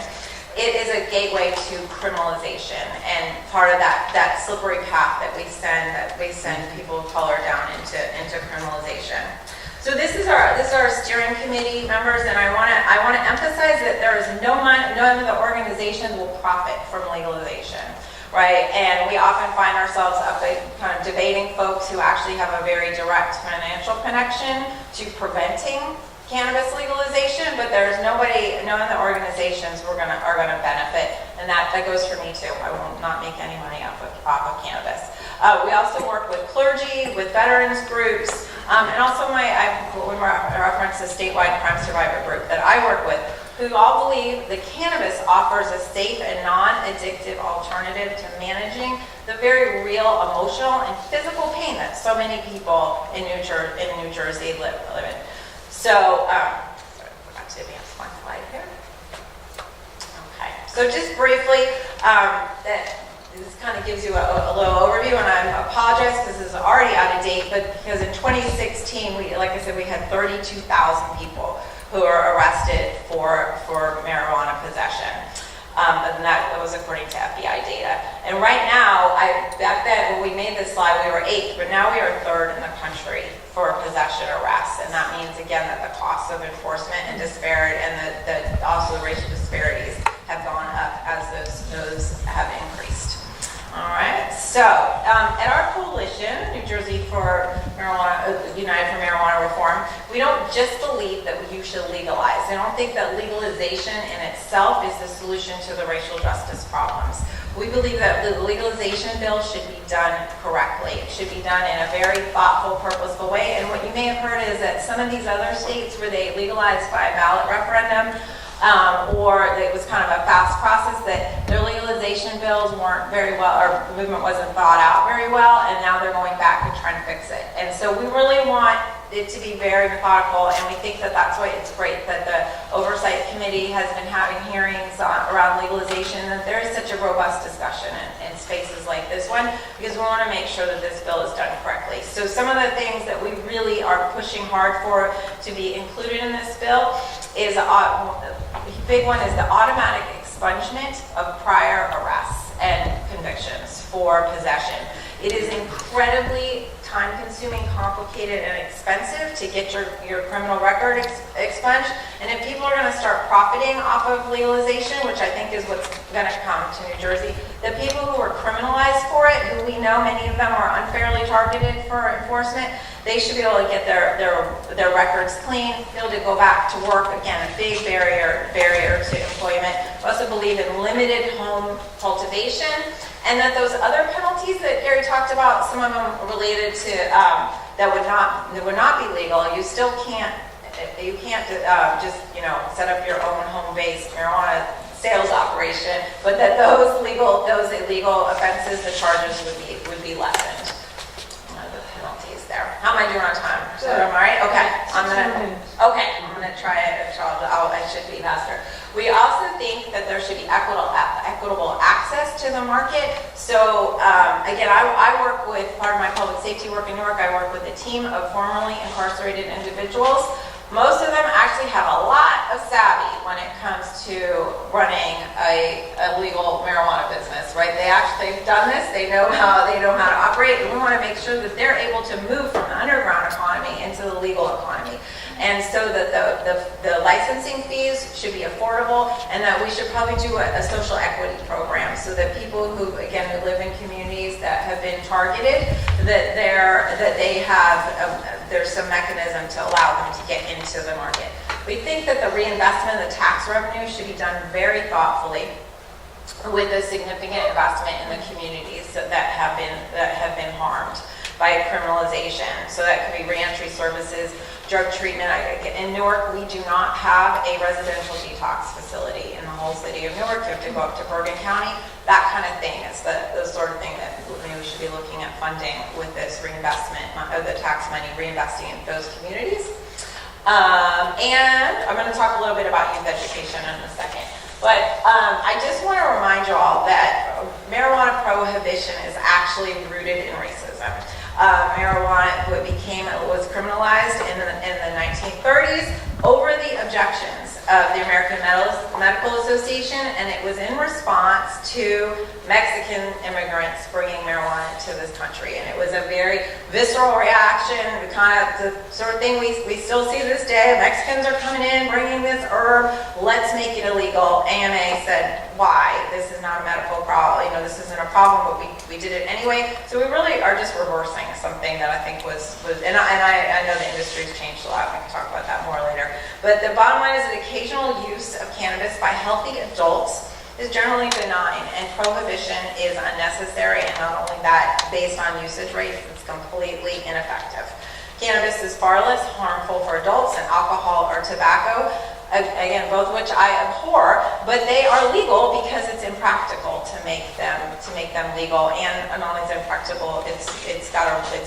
It is a gateway to criminalization, and part of that slippery path that we send people of color down into criminalization. So this is our steering committee members, and I want to emphasize that there is none of the organizations will profit from legalization, right? And we often find ourselves up kind of debating folks who actually have a very direct financial connection to preventing cannabis legalization, but there's none of the organizations are gonna benefit, and that goes for me too. I will not make any money off of cannabis. We also work with clergy, with veterans groups, and also we reference the statewide crime survivor group that I work with, who all believe that cannabis offers a safe and non-addictive alternative to managing the very real emotional and physical pain that so many people in New Jersey live in. So, sorry, I forgot to advance one slide here. Okay, so just briefly, this kind of gives you a little overview, and I apologize because this is already out of date, but because in 2016, like I said, we had 32,000 people who were arrested for marijuana possession. And that was according to FBI data. And right now, back then when we made this slide, we were 8th, but now we are 3rd in the country for possession arrests. And that means, again, that the cost of enforcement and also the racial disparities have gone up as those have increased. All right, so at our coalition, New Jersey for Marijuana, United for Marijuana Reform, we don't just believe that you should legalize. I don't think that legalization in itself is the solution to the racial justice problems. We believe that the legalization bill should be done correctly. It should be done in a very thoughtful, purposeful way. And what you may have heard is that some of these other states where they legalized by ballot referendum, or it was kind of a fast process, that their legalization bills weren't very well, or movement wasn't thought out very well, and now they're going back and trying to fix it. And so we really want it to be very methodical, and we think that that's why it's great that the Oversight Committee has been having hearings around legalization, and that there is such a robust discussion in spaces like this one, because we want to make sure that this bill is done correctly. So some of the things that we really are pushing hard for to be included in this bill is a big one is the automatic expungement of prior arrests and convictions for possession. It is incredibly time-consuming, complicated, and expensive to get your criminal record expunged. And if people are going to start profiting off of legalization, which I think is what's going to come to New Jersey, the people who are criminalized for it, who we know many of them are unfairly targeted for enforcement, they should be able to get their records clean, be able to go back to work. Again, a big barrier to employment. We also believe in limited home cultivation, and that those other penalties that Gary talked about, some of them related to that would not be legal. You still can't just set up your own home-based marijuana sales operation, but that those illegal offenses, the charges would be lessened. The penalties there. How am I doing on time? So am I right? Okay. I'm gonna try it. I should be faster. We also think that there should be equitable access to the market. So again, I work with, part of my public safety work in New York, I work with a team of formerly incarcerated individuals. Most of them actually have a lot of savvy when it comes to running a legal marijuana business, right? They've done this, they know how to operate, and we want to make sure that they're able to move from the underground economy into the legal economy. And so that the licensing fees should be affordable, and that we should probably do a social equity program so that people who, again, who live in communities that have been targeted, that they have, there's some mechanism to allow them to get into the market. We think that the reinvestment of the tax revenue should be done very thoughtfully with a significant investment in the communities that have been harmed by criminalization. So that could be reentry services, drug treatment. In Newark, we do not have a residential detox facility in the whole city of Newark. You have to go up to Bergen County. That kind of thing is the sort of thing that we should be looking at funding with this reinvestment of the tax money, reinvesting in those communities. And I'm going to talk a little bit about youth education in a second. But I just want to remind you all that marijuana prohibition is actually rooted in racism. Marijuana was criminalized in the 1930s over the objections of the American Medical Association, and it was in response to Mexican immigrants bringing marijuana to this country. And it was a very visceral reaction, the sort of thing we still see to this day. Mexicans are coming in, bringing this herb, let's make it illegal. AMA said, why? This is not a medical problem, this isn't a problem, but we did it anyway. So we really are just reversing something that I think was and I know the industry's changed a lot, we can talk about that more later. But the bottom line is that occasional use of cannabis by healthy adults is generally benign, and prohibition is unnecessary, and not only that, based on usage rates, it's completely ineffective. Cannabis is far less harmful for adults than alcohol or tobacco, again, both which I abhor, but they are legal because it's impractical to make them legal, and not only is it impractical, it's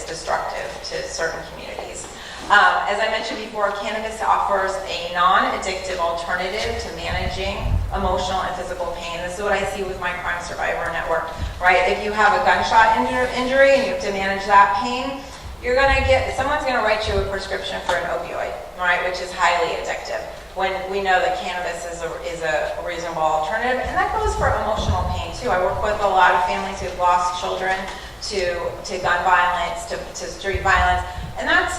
destructive to certain communities. As I mentioned before, cannabis offers a non-addictive alternative to managing emotional and physical pain. This is what I see with my crime survivor network, right? If you have a gunshot injury and you have to manage that pain, someone's gonna write you a prescription for an opioid, right? Which is highly addictive. When we know that cannabis is a reasonable alternative, and that goes for emotional pain too. I work with a lot of families who've lost children to gun violence, to street violence, and that's,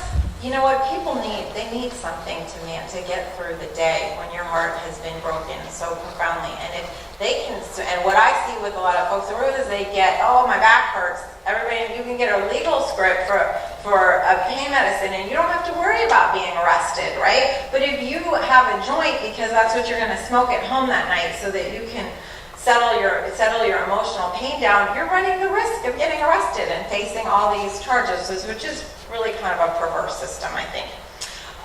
what people need. They need something to get through the day when your heart has been broken so profoundly. And if they can, and what I see with a lot of folks is they get, oh, my back hurts. Everybody, you can get a legal script for a pain medicine, and you don't have to worry about being arrested, right? But if you have a joint because that's what you're going to smoke at home that night, so that you can settle your emotional pain down, you're running the risk of getting arrested and facing all these charges, which is really kind of a perverse system, I think.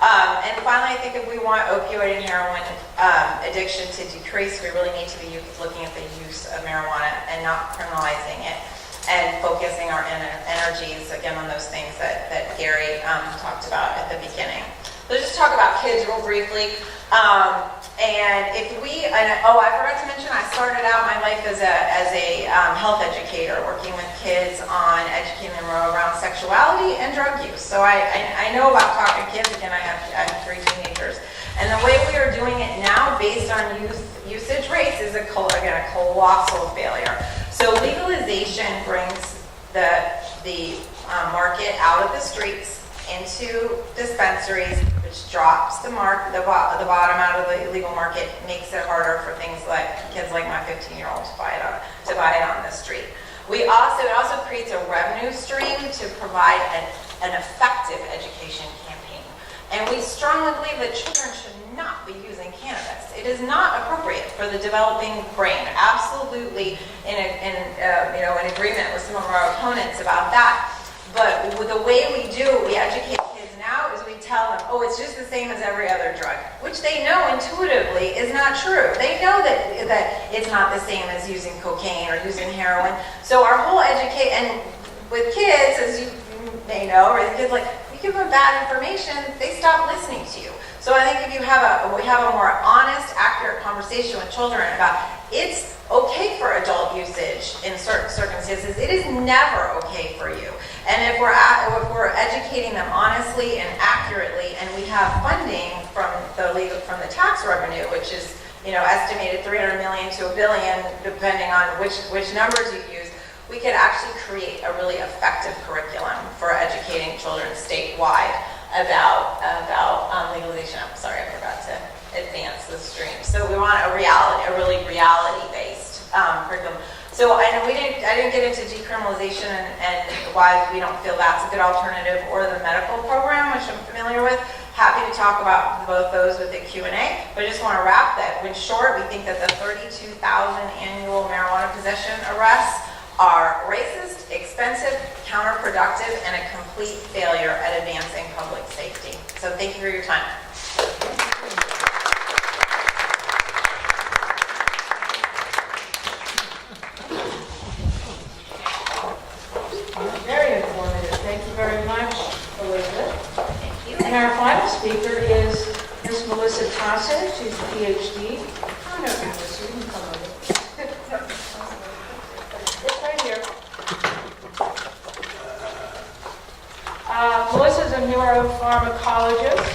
And finally, I think if we want opioid and heroin addiction to decrease, we really need to be looking at the use of marijuana and not criminalizing it, and focusing our energies, again, on those things that Gary talked about at the beginning. Let's just talk about kids real briefly. I forgot to mention, I started out my life as a health educator, working with kids on educating them around sexuality and drug use. So I know about talking to kids. Again, I have 3 teenagers. And the way we are doing it now, based on usage rates, is a colossal failure. So legalization brings the market out of the streets into dispensaries, which drops the bottom out of the illegal market, makes it harder for things like kids like my 15-year-old to buy it on the street. It also creates a revenue stream to provide an effective education campaign. And we strongly believe that children should not be using cannabis. It is not appropriate for the developing brain. Absolutely in agreement with some of our opponents about that. But the way we educate kids now is we tell them, oh, it's just the same as every other drug, which they know intuitively is not true. They know that it's not the same as using cocaine or using heroin. So our whole and with kids, as you may know, or kids, like, you give them bad information, they stop listening to you. So I think if we have a more honest, accurate conversation with children about it's okay for adult usage in certain circumstances, it is never okay for you. And if we're educating them honestly and accurately, and we have funding from the tax revenue, which is estimated $300 million to $1 billion, depending on which numbers you use, we could actually create a really effective curriculum for educating children statewide about legalization. I'm sorry, I forgot to advance the stream. So we want a really reality-based curriculum. So I know I didn't get into decriminalization and why we don't feel that's a good alternative, or the medical program, which I'm familiar with. Happy to talk about both those with the Q&A, but I just want to wrap that. In short, we think that the 32,000 annual marijuana possession arrests are racist, expensive, counterproductive, and a complete failure at advancing public safety. So thank you for your time. Very informative. Thank you very much, Elizabeth. Thank you. And our final speaker is Ms. Melissa Tasse. She's a Ph.D. Oh, no, Melissa, you can come over. It's right here. Melissa's a neuropharmacologist.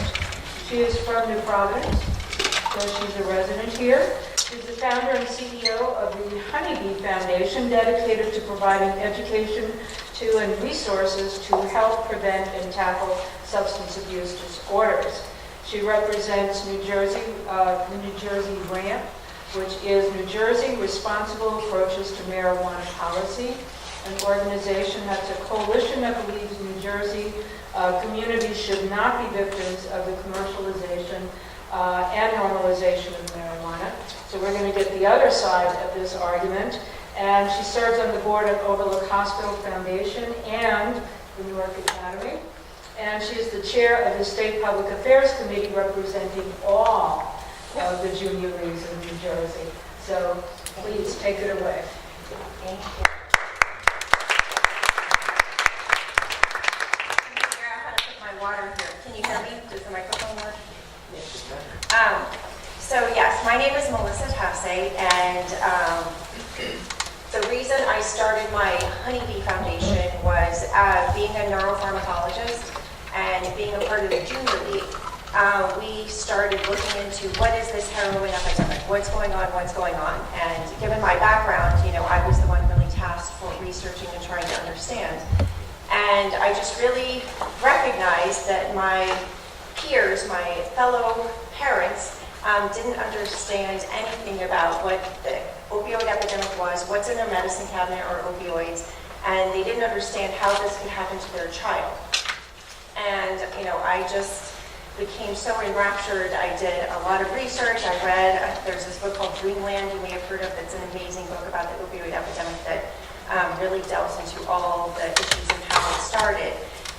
She is from New Providence, so she's a resident here. She's the founder and CEO of the Honeybee Foundation, dedicated to providing education to and resources to help prevent and tackle substance abuse disorders. She represents New Jersey RAMP, which is New Jersey Responsible Approaches to Marijuana Policy, an organization that's a coalition that believes New Jersey communities should not be victims of the commercialization and normalization of marijuana. So we're going to get the other side of this argument. And she serves on the board of Overlook Hospital Foundation and the Newark Academy. And she is the chair of the State Public Affairs Committee, representing all of the junior leagues in New Jersey. So please take it away. Thank you. Can you figure out how to put my water here? Can you hear me? Does the microphone work? So yes, my name is Melissa Tasse, and the reason I started my Honeybee Foundation was being a neuropharmacologist and being a part of the Junior League. We started looking into what is this heroin epidemic, what's going on, and given my background, I was the one really tasked for researching and trying to understand. And I just really recognized that my peers, my fellow parents, didn't understand anything about what the opioid epidemic was, what's in their medicine cabinet or opioids, and they didn't understand how this could happen to their child. And, I just became so enraptured. I did a lot of research. I read, there's this book called Dreamland you may have heard of. That's an amazing book about the opioid epidemic that really delves into all the issues and how it started.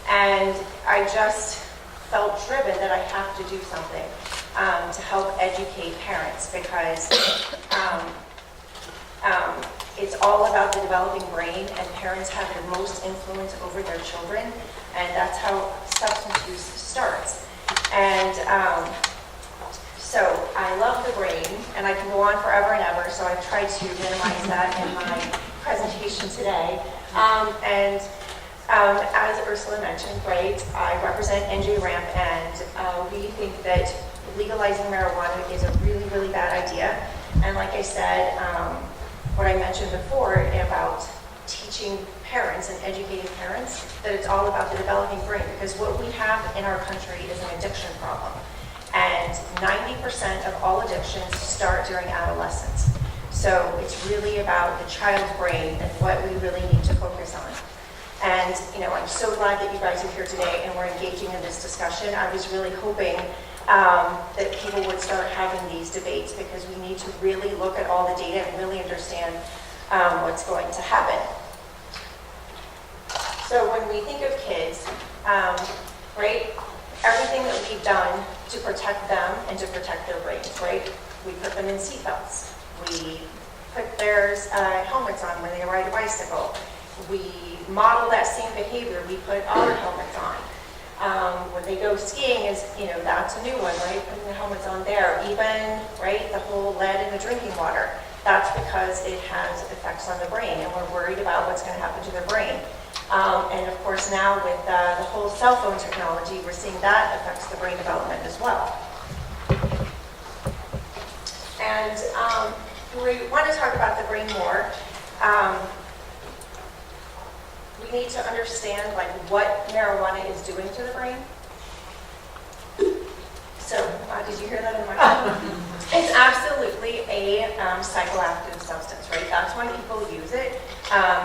And I just felt driven that I have to do something to help educate parents, because it's all about the developing brain, and parents have the most influence over their children, and that's how substance use starts. And so I love the brain, and I can go on forever and ever, so I've tried to minimize that in my presentation today. As Ursula mentioned, right, I represent NJRAMP, and we think that legalizing marijuana is a really, really bad idea. And like I said, what I mentioned before about teaching parents and educating parents, that it's all about the developing brain, because what we have in our country is an addiction problem. And 90% of all addictions start during adolescence. So it's really about the child's brain and what we really need to focus on. And, I'm so glad that you guys are here today and we're engaging in this discussion. I was really hoping that people would start having these debates, because we need to really look at all the data and really understand what's going to happen. So when we think of kids, right, everything that we've done to protect them and to protect their brains, right? We put them in seatbelts. We put their helmets on when they ride a bicycle. We model that same behavior. We put our helmets on. When they go skiing, that's a new one, right? Putting the helmets on there. Even, right, the whole lead in the drinking water. That's because it has effects on the brain, and we're worried about what's going to happen to their brain. And of course now with the whole cell phone technology, we're seeing that affects the brain development as well. And we want to talk about the brain more. We need to understand what marijuana is doing to the brain. So Did you hear that in my microphone? It's absolutely a psychoactive substance, right? That's why people use it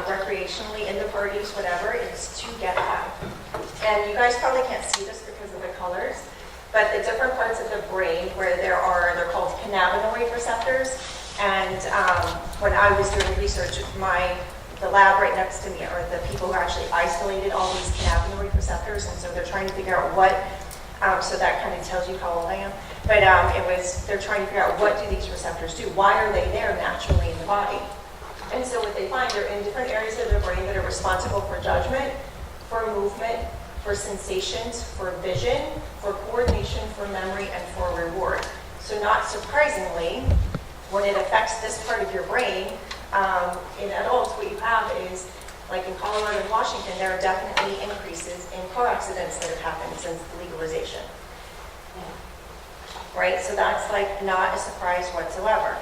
recreationally, in the parties, whatever. It's to get high. And you guys probably can't see this because of the colors, but the different parts of the brain where they're called cannabinoid receptors. And when I was doing research, the lab right next to me are the people who actually isolated all these cannabinoid receptors, and so they're trying to figure out what, so that kind of tells you how old I am, but they're trying to figure out what do these receptors do? Why are they there naturally in the body? And so what they find, they're in different areas of the brain that are responsible for judgment, for movement, for sensations, for vision, for coordination, for memory, and for reward. So not surprisingly, when it affects this part of your brain, in adults, what you have is, like in Colorado and Washington, there are definitely increases in car accidents that have happened since legalization. Right? So that's like not a surprise whatsoever.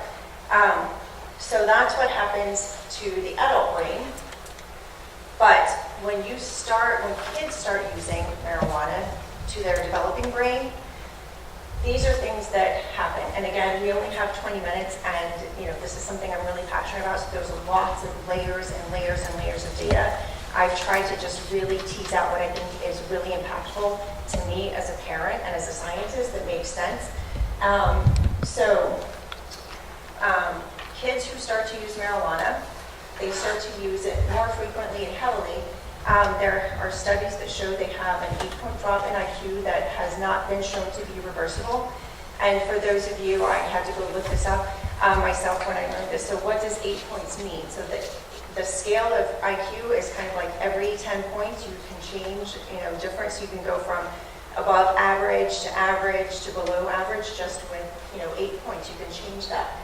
So that's what happens to the adult brain. But when kids start using marijuana to their developing brain, these are things that happen. And again, we only have 20 minutes, and this is something I'm really passionate about, so there's lots of layers and layers and layers of data. I've tried to just really tease out what I think is really impactful to me as a parent and as a scientist that makes sense. Kids who start to use marijuana, they start to use it more frequently and heavily. There are studies that show they have an 8-point drop in IQ that has not been shown to be reversible. And for those of you, I had to go look this up myself when I learned this. So what does 8 points mean? So the scale of IQ is kind of like every 10 points you can change, difference. You can go from above average to below average just with, 8 points. You can change that.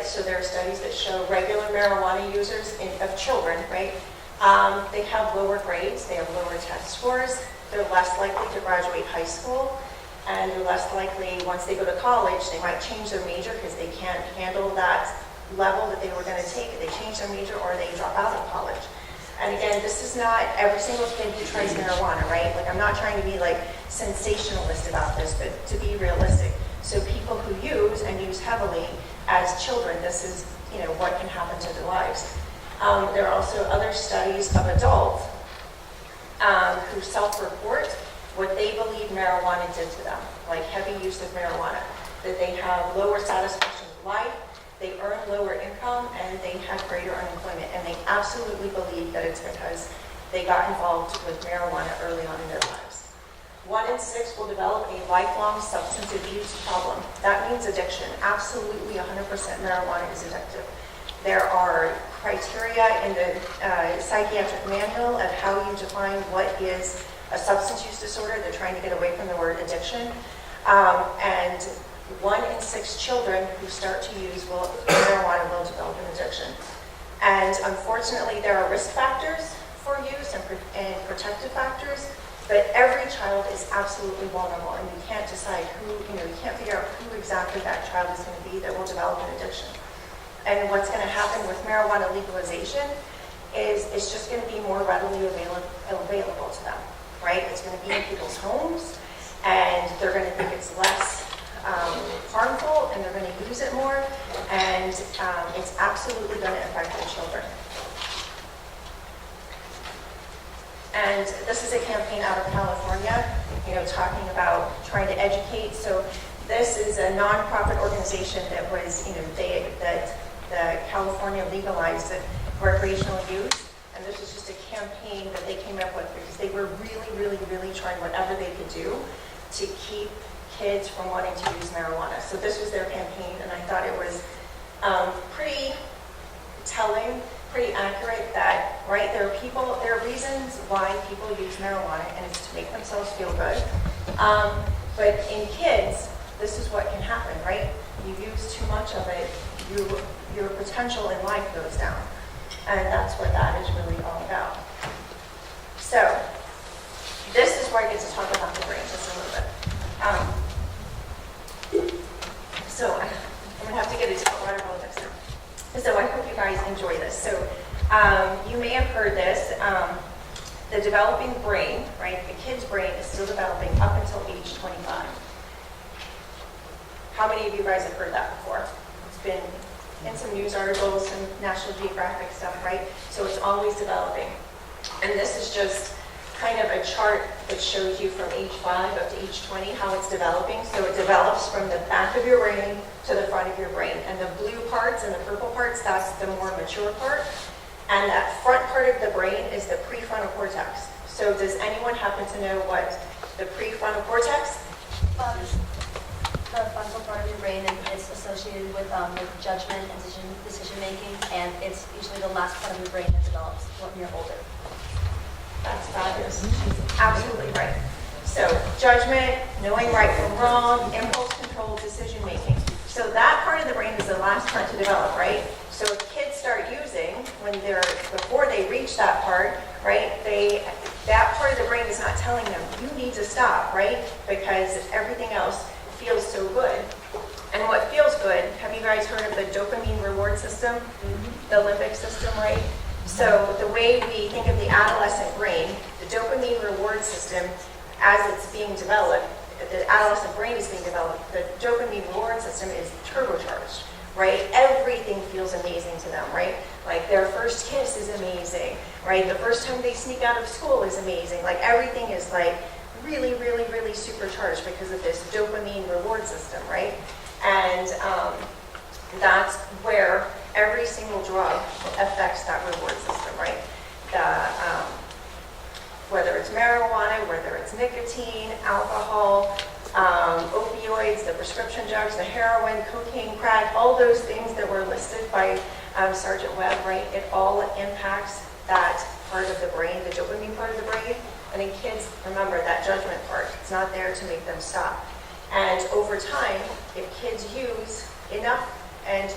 So there are studies that show regular marijuana users of children, right? They have lower grades, they have lower test scores, they're less likely to graduate high school, and they're less likely, once they go to college, they might change their major because they can't handle that level that they were going to take. They change their major or they drop out of college. And again, this is not every single kid who tries marijuana, right? Like, I'm not trying to be like sensationalist about this, but to be realistic. So people who use and use heavily as children, this is, what can happen to their lives. There are also other studies of adults who self-report what they believe marijuana did to them, like heavy use of marijuana, that they have lower satisfaction with life, they earn lower income, and they have greater unemployment. And they absolutely believe that it's because they got involved with marijuana early on in their lives. 1 in 6 will develop a lifelong substance abuse problem. That means addiction. Absolutely 100% marijuana is addictive. There are criteria in the psychiatric manual of how you define what is a substance use disorder. They're trying to get away from the word addiction. And 1 in 6 children who start to use marijuana will develop an addiction. And unfortunately, there are risk factors for use and protective factors. But every child is absolutely vulnerable, and you can't decide who, you can't figure out who exactly that child is going to be that will develop an addiction. And what's going to happen with marijuana legalization is it's just going to be more readily available to them, right? It's going to be in people's homes, and they're going to think it's less harmful, and they're going to use it more, and it's absolutely going to affect their children. And this is a campaign out of California, talking about trying to educate. So this is a nonprofit organization that was, that the California legalized recreational use. And this was just a campaign that they came up with because they were really, really, really trying whatever they could do to keep kids from wanting to use marijuana. So this was their campaign, and I thought it was pretty telling, pretty accurate that, right, there are reasons why people use marijuana, and it's to make themselves feel good. But in kids, this is what can happen, right? You use too much of it, your potential in life goes down. And that's what that is really all about. So, this is where I get to talk about the brain just a little bit. So, I'm going to have to get into water real quick. So I hope you guys enjoy this. So you may have heard this, the developing brain, right? The kid's brain is still developing up until age 25. How many of you guys have heard that before? It's been in some news articles, some National Geographic stuff, right? So it's always developing. And this is just kind of a chart that shows you from age 5 up to age 20 how it's developing. So it develops from the back of your brain to the front of your brain. And the blue parts and the purple parts, that's the more mature part. And that front part of the brain is the prefrontal cortex. So does anyone happen to know what the prefrontal cortex? The frontal part of your brain, and it's associated with judgment and decision making, and it's usually the last part of your brain that develops when you're older. That's fabulous. She's absolutely right. So judgment, knowing right from wrong, impulse control, decision making. So that part of the brain is the last part to develop, right? So if kids start using before they reach that part, right, that part of the brain is not telling them, you need to stop, right? Because everything else feels so good. And what feels good, have you guys heard of the dopamine reward system? The limbic system, right? So the way we think of the adolescent brain, the dopamine reward system, as it's being developed, the adolescent brain is being developed, the dopamine reward system is turbocharged, right? Everything feels amazing to them, right? Like their first kiss is amazing, right? The first time they sneak out of school is amazing. Like everything is like really, really, really supercharged because of this dopamine reward system, right? And that's where every single drug affects that reward system, right? Whether it's marijuana, whether it's nicotine, alcohol, opioids, the prescription drugs, the heroin, cocaine, crack, all those things that were listed by Sergeant Webb, right? It all impacts that part of the brain, the dopamine part of the brain. And in kids, remember that judgment part. It's not there to make them stop. And over time, if kids use enough, and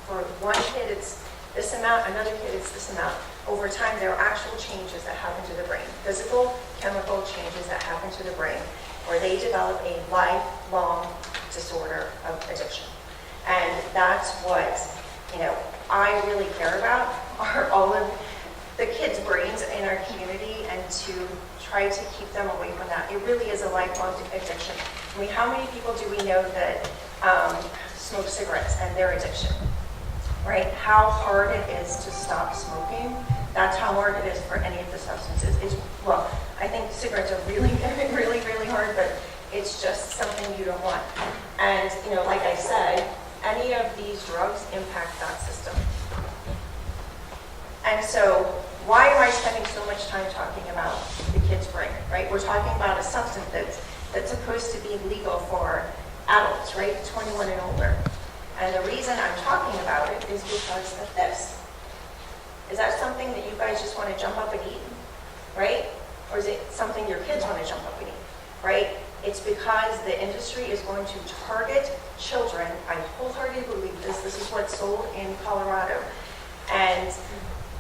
for one kid it's this amount, another kid it's this amount, over time there are actual changes that happen to the brain. Physical, chemical changes that happen to the brain, where they develop a lifelong disorder of addiction. And that's what, I really care about, are all of the kids' brains in our community, and to try to keep them away from that. It really is a lifelong addiction. I mean, how many people do we know that smoke cigarettes and their addiction, right? How hard it is to stop smoking. That's how hard it is for any of the substances. I think cigarettes are really, really, really hard, but it's just something you don't want. And, like I said, any of these drugs impact that system. And so why am I spending so much time talking about the kid's brain, right? We're talking about a substance that's supposed to be legal for adults, right? 21 and older. And the reason I'm talking about it is because of this. Is that something that you guys just want to jump up and eat, right? Or is it something your kids want to jump up and eat, right? It's because the industry is going to target children. I wholeheartedly believe this. This is what's sold in Colorado. And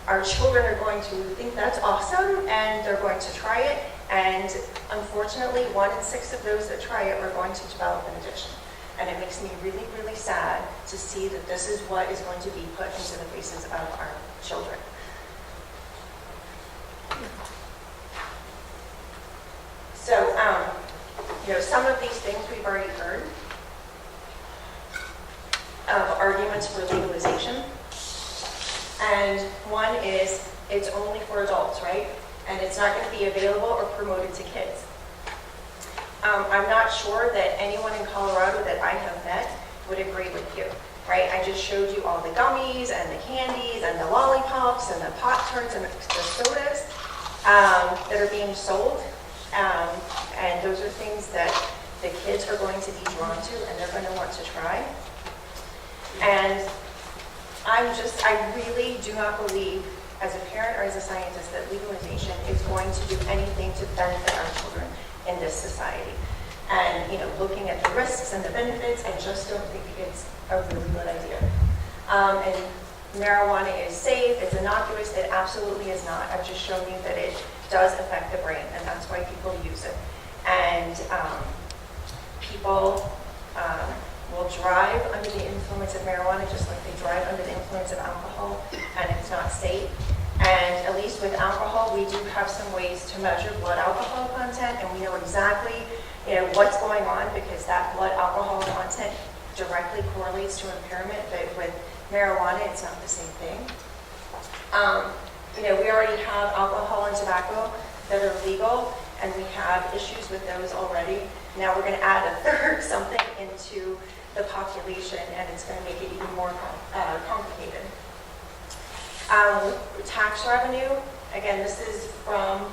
our children are going to think that's awesome, and they're going to try it. And unfortunately, 1 in 6 of those that try it are going to develop an addiction. And it makes me really, really sad to see that this is what is going to be put into the faces of our children. So, some of these things we've already heard of arguments for legalization. And one is it's only for adults, right? And it's not going to be available or promoted to kids. I'm not sure that anyone in Colorado that I have met would agree with you, right? I just showed you all the gummies and the candies and the lollipops and the Pop-Tarts and the sodas that are being sold. And those are things that the kids are going to be drawn to and they're going to want to try. And I really do not believe, as a parent or as a scientist, that legalization is going to do anything to benefit our children in this society. And, looking at the risks and the benefits, I just don't think it's a really good idea. And marijuana is safe, it's innocuous, it absolutely is not. I've just shown you that it does affect the brain, and that's why people use it. And people will drive under the influence of marijuana just like they drive under the influence of alcohol, and it's not safe. And at least with alcohol, we do have some ways to measure blood alcohol content, and we know exactly what's going on, because that blood alcohol content directly correlates to impairment, but with marijuana, it's not the same thing. We already have alcohol and tobacco that are legal, and we have issues with those already. Now we're going to add a third something into the population, and it's going to make it even more complicated. Tax revenue, again, this is from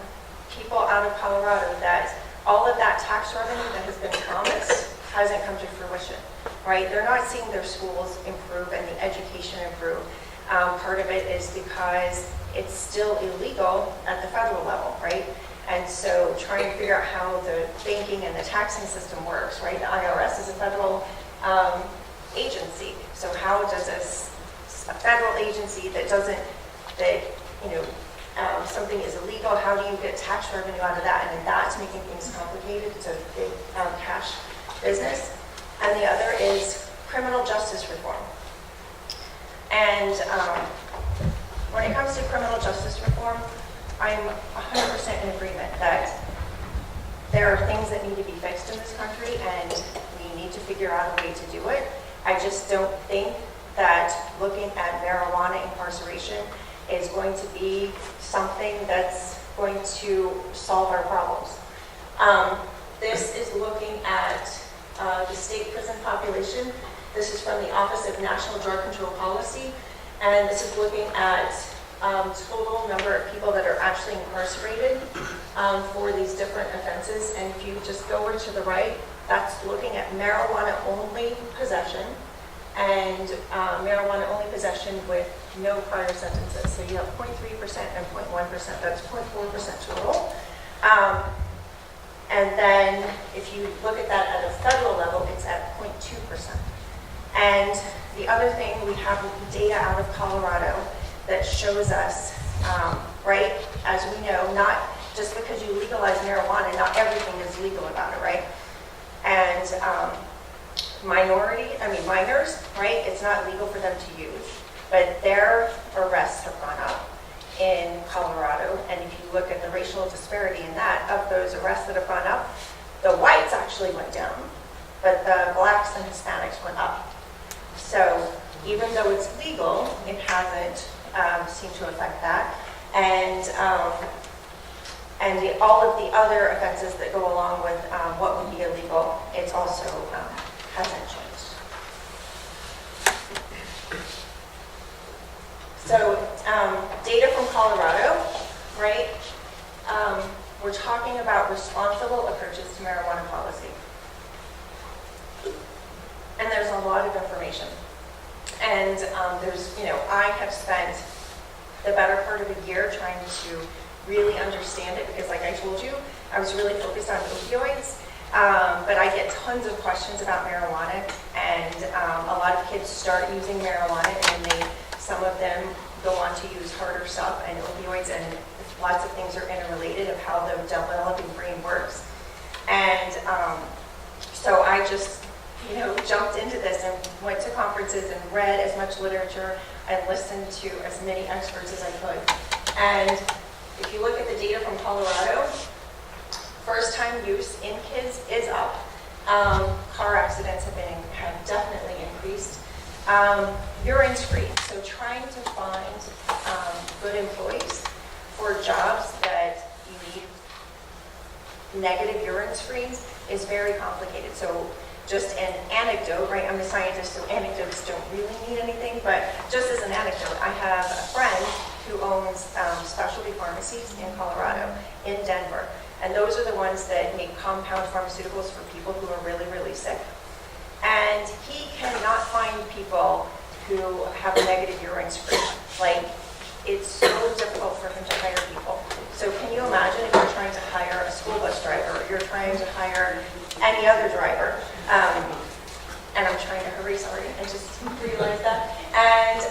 people out of Colorado, that all of that tax revenue that has been promised hasn't come to fruition, right? They're not seeing their schools improve and the education improve. Part of it is because it's still illegal at the federal level, right? And so trying to figure out how the banking and the taxing system works, right? The IRS is a federal agency. So how does a federal agency that something is illegal, how do you get tax revenue out of that? And that's making things complicated. It's a big cash business. And the other is criminal justice reform. And when it comes to criminal justice reform, I'm 100% in agreement that there are things that need to be fixed in this country, and we need to figure out a way to do it. I just don't think that looking at marijuana incarceration is going to be something that's going to solve our problems. This is looking at the state prison population. This is from the Office of National Drug Control Policy, and this is looking at total number of people that are actually incarcerated for these different offenses. And if you just go over to the right, that's looking at marijuana-only possession, and marijuana-only possession with no prior sentences. So you have 0.3% and 0.1%. That's 0.4% total. And then if you look at that at a federal level, it's at 0.2%. And the other thing, we have data out of Colorado that shows us, right, as we know, not just because you legalize marijuana, not everything is legal about it, right? And minors, right, it's not legal for them to use, but their arrests have gone up in Colorado. And if you look at the racial disparity in that, of those arrests that have gone up, the whites actually went down, but the blacks and Hispanics went up. So even though it's legal, it hasn't seemed to affect that. And all of the other offenses that go along with what would be illegal, it's also hasn't changed. So data from Colorado, right? We're talking about responsible approaches to marijuana policy. And there's a lot of information. And I have spent the better part of a year trying to really understand it, because like I told you, I was really focused on opioids. But I get tons of questions about marijuana, and a lot of kids start using marijuana, and then some of them go on to use harder stuff and opioids, and lots of things are interrelated of how the developing brain works. And so I just jumped into this and went to conferences and read as much literature and listened to as many experts as I could. And if you look at the data from Colorado, first-time use in kids is up. Car accidents have definitely increased. Urine screen, so trying to find good employees for jobs that you need negative urine screens is very complicated. So just an anecdote, right? I'm a scientist, so anecdotes don't really mean anything, but just as an anecdote, I have a friend who owns specialty pharmacies in Colorado, in Denver, and those are the ones that make compound pharmaceuticals for people who are really, really sick. And he cannot find people who have a negative urine screen. Like, it's so difficult for him to hire people. So can you imagine if you're trying to hire a school bus driver, or you're trying to hire any other driver? And I'm trying to hurry, sorry, I just realized that. And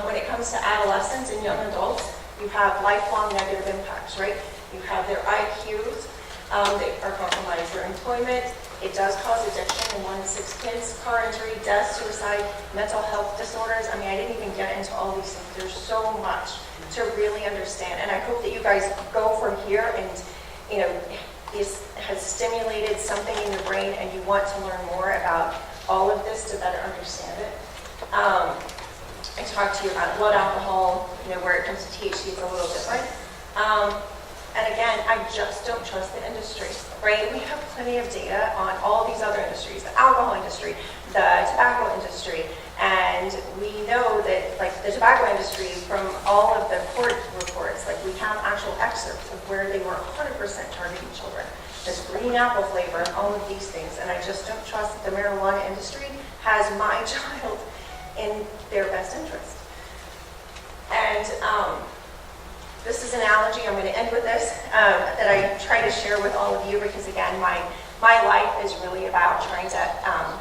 when it comes to adolescents and young adults, you have lifelong negative impacts, right? You have their IQs that are compromised, their employment. It does cause addiction in 1 in 6 kids, car injury, death, suicide, mental health disorders. I mean, I didn't even get into all these things. There's so much to really understand. And I hope that you guys go from here and, this has stimulated something in your brain, and you want to learn more about all of this to better understand it. I talked to you about blood alcohol, where it comes to THC, it's a little different. And again, I just don't trust the industry, right? We have plenty of data on all these other industries, the alcohol industry, the tobacco industry, and we know that, like, the tobacco industry, from all of the court reports, like, we have actual excerpts of where they were 100% targeting children. This green apple flavor and all of these things, and I just don't trust that the marijuana industry has my child in their best interest. And this is an analogy, I'm going to end with this, that I try to share with all of you, because again, my life is really about trying to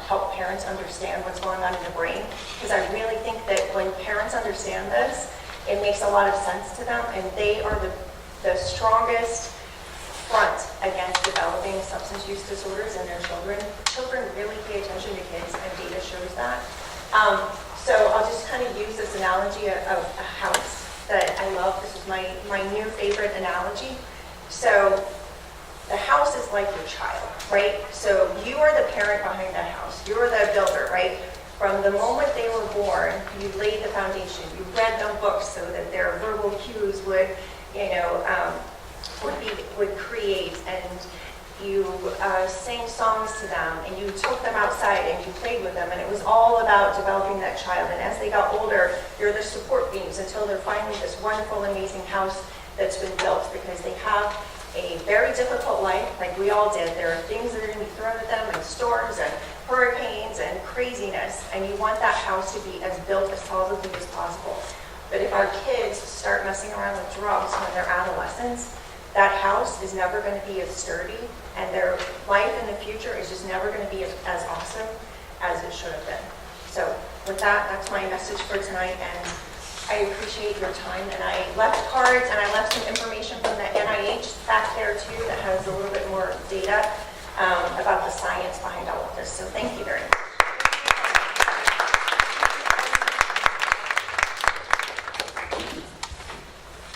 help parents understand what's going on in the brain, because I really think that when parents understand this, it makes a lot of sense to them, and they are the strongest front against developing substance use disorders in their children. Children really pay attention to kids, and data shows that. So I'll just kind of use this analogy of a house that I love. This is my new favorite analogy. So the house is like your child, right? So you are the parent behind that house. You're the builder, right? From the moment they were born, you laid the foundation. You read them books so that their verbal cues would create, and you sang songs to them, and you took them outside and you played with them, and it was all about developing that child. And as they got older, you're the support beams until they're finally this wonderful, amazing house that's been built, because they have a very difficult life, like we all did. There are things that are going to be thrown at them, and storms and hurricanes and craziness, and you want that house to be as built as solidly as possible. But if our kids start messing around with drugs when they're adolescents, that house is never going to be as sturdy, and their life in the future is just never going to be as awesome as it should have been. So with that, that's my message for tonight, and I appreciate your time. And I left cards, and I left some information from the NIH back there too that has a little bit more data about the science behind all of this. So thank you very much.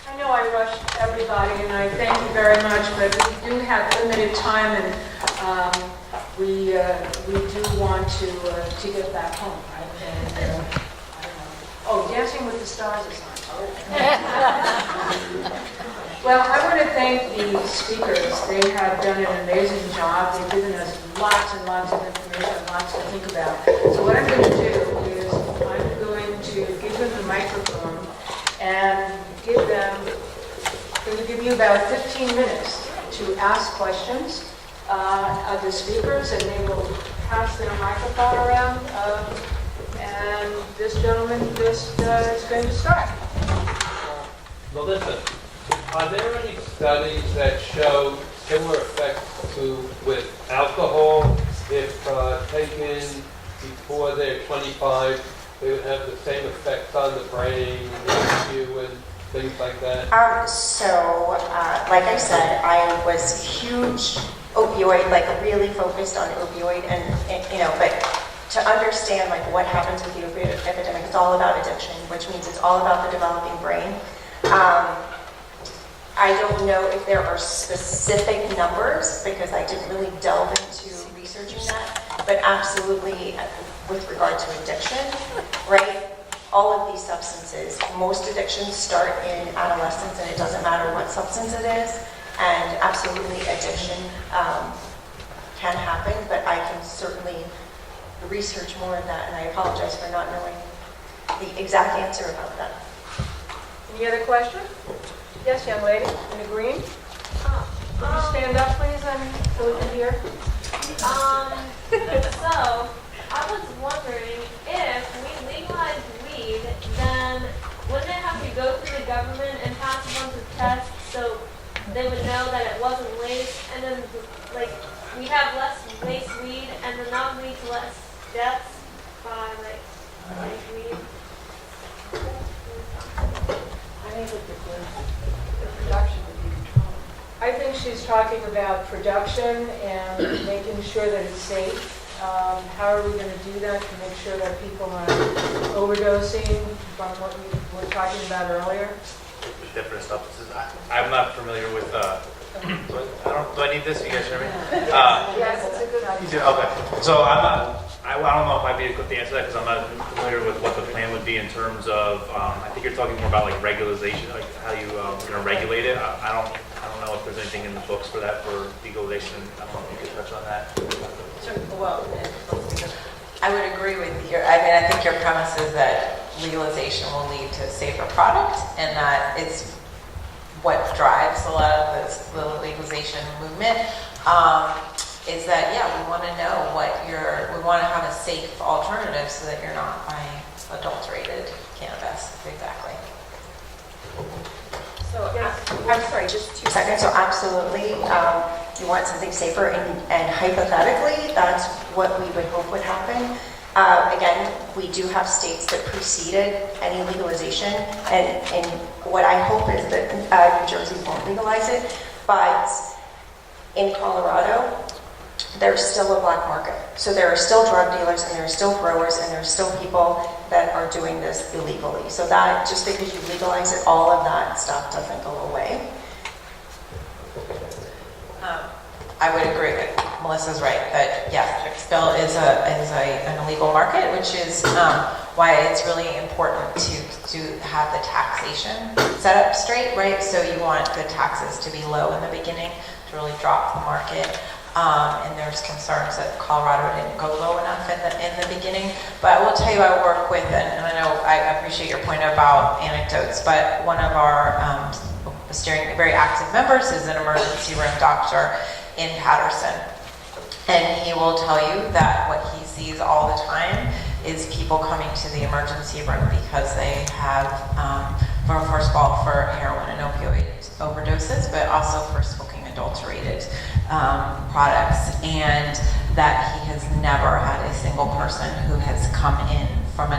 I know I rushed everybody, and I thank you very much, but we do have limited time, and we do want to get back home, right? And, I don't know. Oh, Dancing with the Stars is on. Well, I want to thank the speakers. They have done an amazing job. They've given us lots and lots of information, lots to think about. So what I'm going to do is I'm going to give them the microphone and going to give you about 15 minutes to ask questions of the speakers, and they will pass their microphone around. And this gentleman just is going to start. Melissa, are there any studies that show similar effects with alcohol? If taken before they're 25, they would have the same effects on the brain, IQ, and things like that? Like I said, I was huge opioid, like really focused on opioid, and but to understand like what happens with the opioid epidemic, it's all about addiction, which means it's all about the developing brain. I don't know if there are specific numbers, because I didn't really delve into researching that, but absolutely with regard to addiction, right? All of these substances, most addictions start in adolescence, and it doesn't matter what substance it is, and absolutely addiction can happen, but I can certainly research more of that, and I apologize for not knowing the exact answer about that. Any other question? Yes, young lady in the green. Would you stand up, please, so we can hear? So, I was wondering, if we legalize weed, then wouldn't it have to go through the government and pass a bunch of tests so they would know that it wasn't laced, and then, like, we have less laced weed, and then that leads to less deaths by, like weed? I think the production would be controlled. I think she's talking about production and making sure that it's safe. How are we going to do that to make sure that people aren't overdosing from what we were talking about earlier? Different substances. I'm not familiar with. Do I need this? You guys hear me? Yes, it's a good idea. Okay. So I'm I don't know if I'd be equipped to answer that because I'm not familiar with what the plan would be in terms of, I think you're talking more about like regularization, like how you, regulate it. I don't know if there's anything in the books for that, for legalization. I don't know if you could touch on that. Well, I would agree with I think your premise is that legalization will lead to safer product, and that it's what drives a lot of the legalization movement. Is that, we want to know we want to have a safe alternative so that you're not buying adulterated cannabis. Exactly. So, I'm sorry, just 2 seconds. So absolutely, you want something safer, and hypothetically, that's what we would hope would happen. Again, we do have states that preceded any legalization, and what I hope is that New Jersey won't legalize it, but in Colorado, there's still a black market. So there are still drug dealers, and there are still growers, and there are still people that are doing this illegally. So that, just because you legalize it, all of that stuff doesn't go away. I would agree with Melissa's right that yes, still is an illegal market, which is why it's really important to have the taxation set up straight, right? So you want the taxes to be low in the beginning to really drop the market. And there's concerns that Colorado didn't go low enough in the beginning. But I will tell you, I work with, and I know I appreciate your point about anecdotes, but one of our very active members is an emergency room doctor in Patterson. And he will tell you that what he sees all the time is people coming to the emergency room because they have, first of all, for heroin and opioid overdoses, but also for smoking adulterated products, and that he has never had a single person who has come in from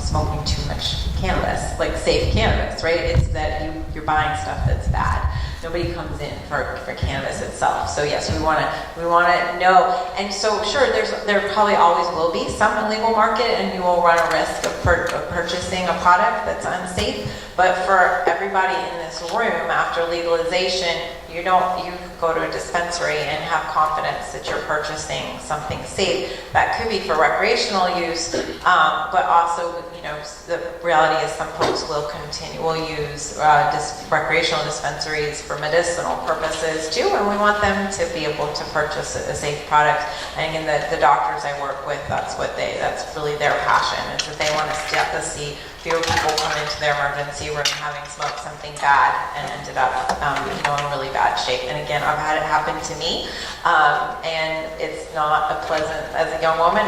smoking too much cannabis, like safe cannabis, right? It's that you're buying stuff that's bad. Nobody comes in for cannabis itself. So yes, we want to know. And so sure, there probably always will be some illegal market, and you will run a risk of purchasing a product that's unsafe. But for everybody in this room, after legalization, you go to a dispensary and have confidence that you're purchasing something safe. That could be for recreational use, but also, the reality is some folks will use recreational dispensaries for medicinal purposes too, and we want them to be able to purchase a safe product. And again, the doctors I work with, that's really their passion, is that they want to see fewer people come into their emergency room having smoked something bad and ended up in really bad shape. And again, I've had it happen to me, and it's not a pleasant, as a young woman,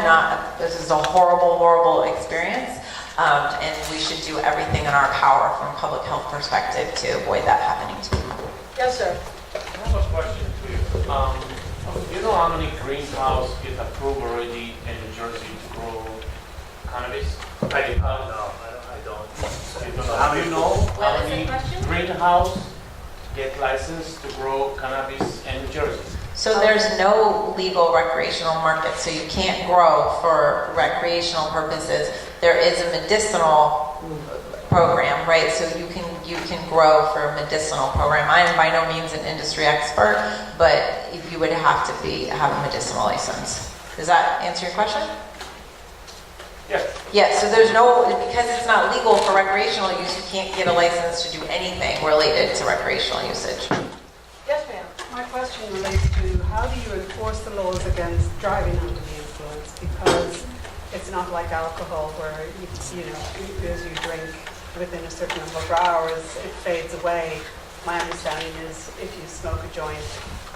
this is a horrible, horrible experience. And we should do everything in our power from a public health perspective to avoid that happening to people. Yes, sir. I have a question to you. Do you know how many greenhouses is approved already in New Jersey to grow cannabis? I do not know. I don't. You don't know. How do you know What how was the many question? greenhouse get licensed to grow cannabis in New Jersey? So there's no legal recreational market, so you can't grow for recreational purposes. There is a medicinal program, right? So you can grow for a medicinal program. I am by no means an industry expert, but you would have to have a medicinal license. Does that answer your question? Yes. Yes, so because it's not legal for recreational use, you can't get a license to do anything related to recreational usage. Yes, ma'am. My question relates to how do you enforce the laws against driving under the influence? Because it's not like alcohol where, as you drink within a certain number of hours, it fades away. My understanding is if you smoke a joint,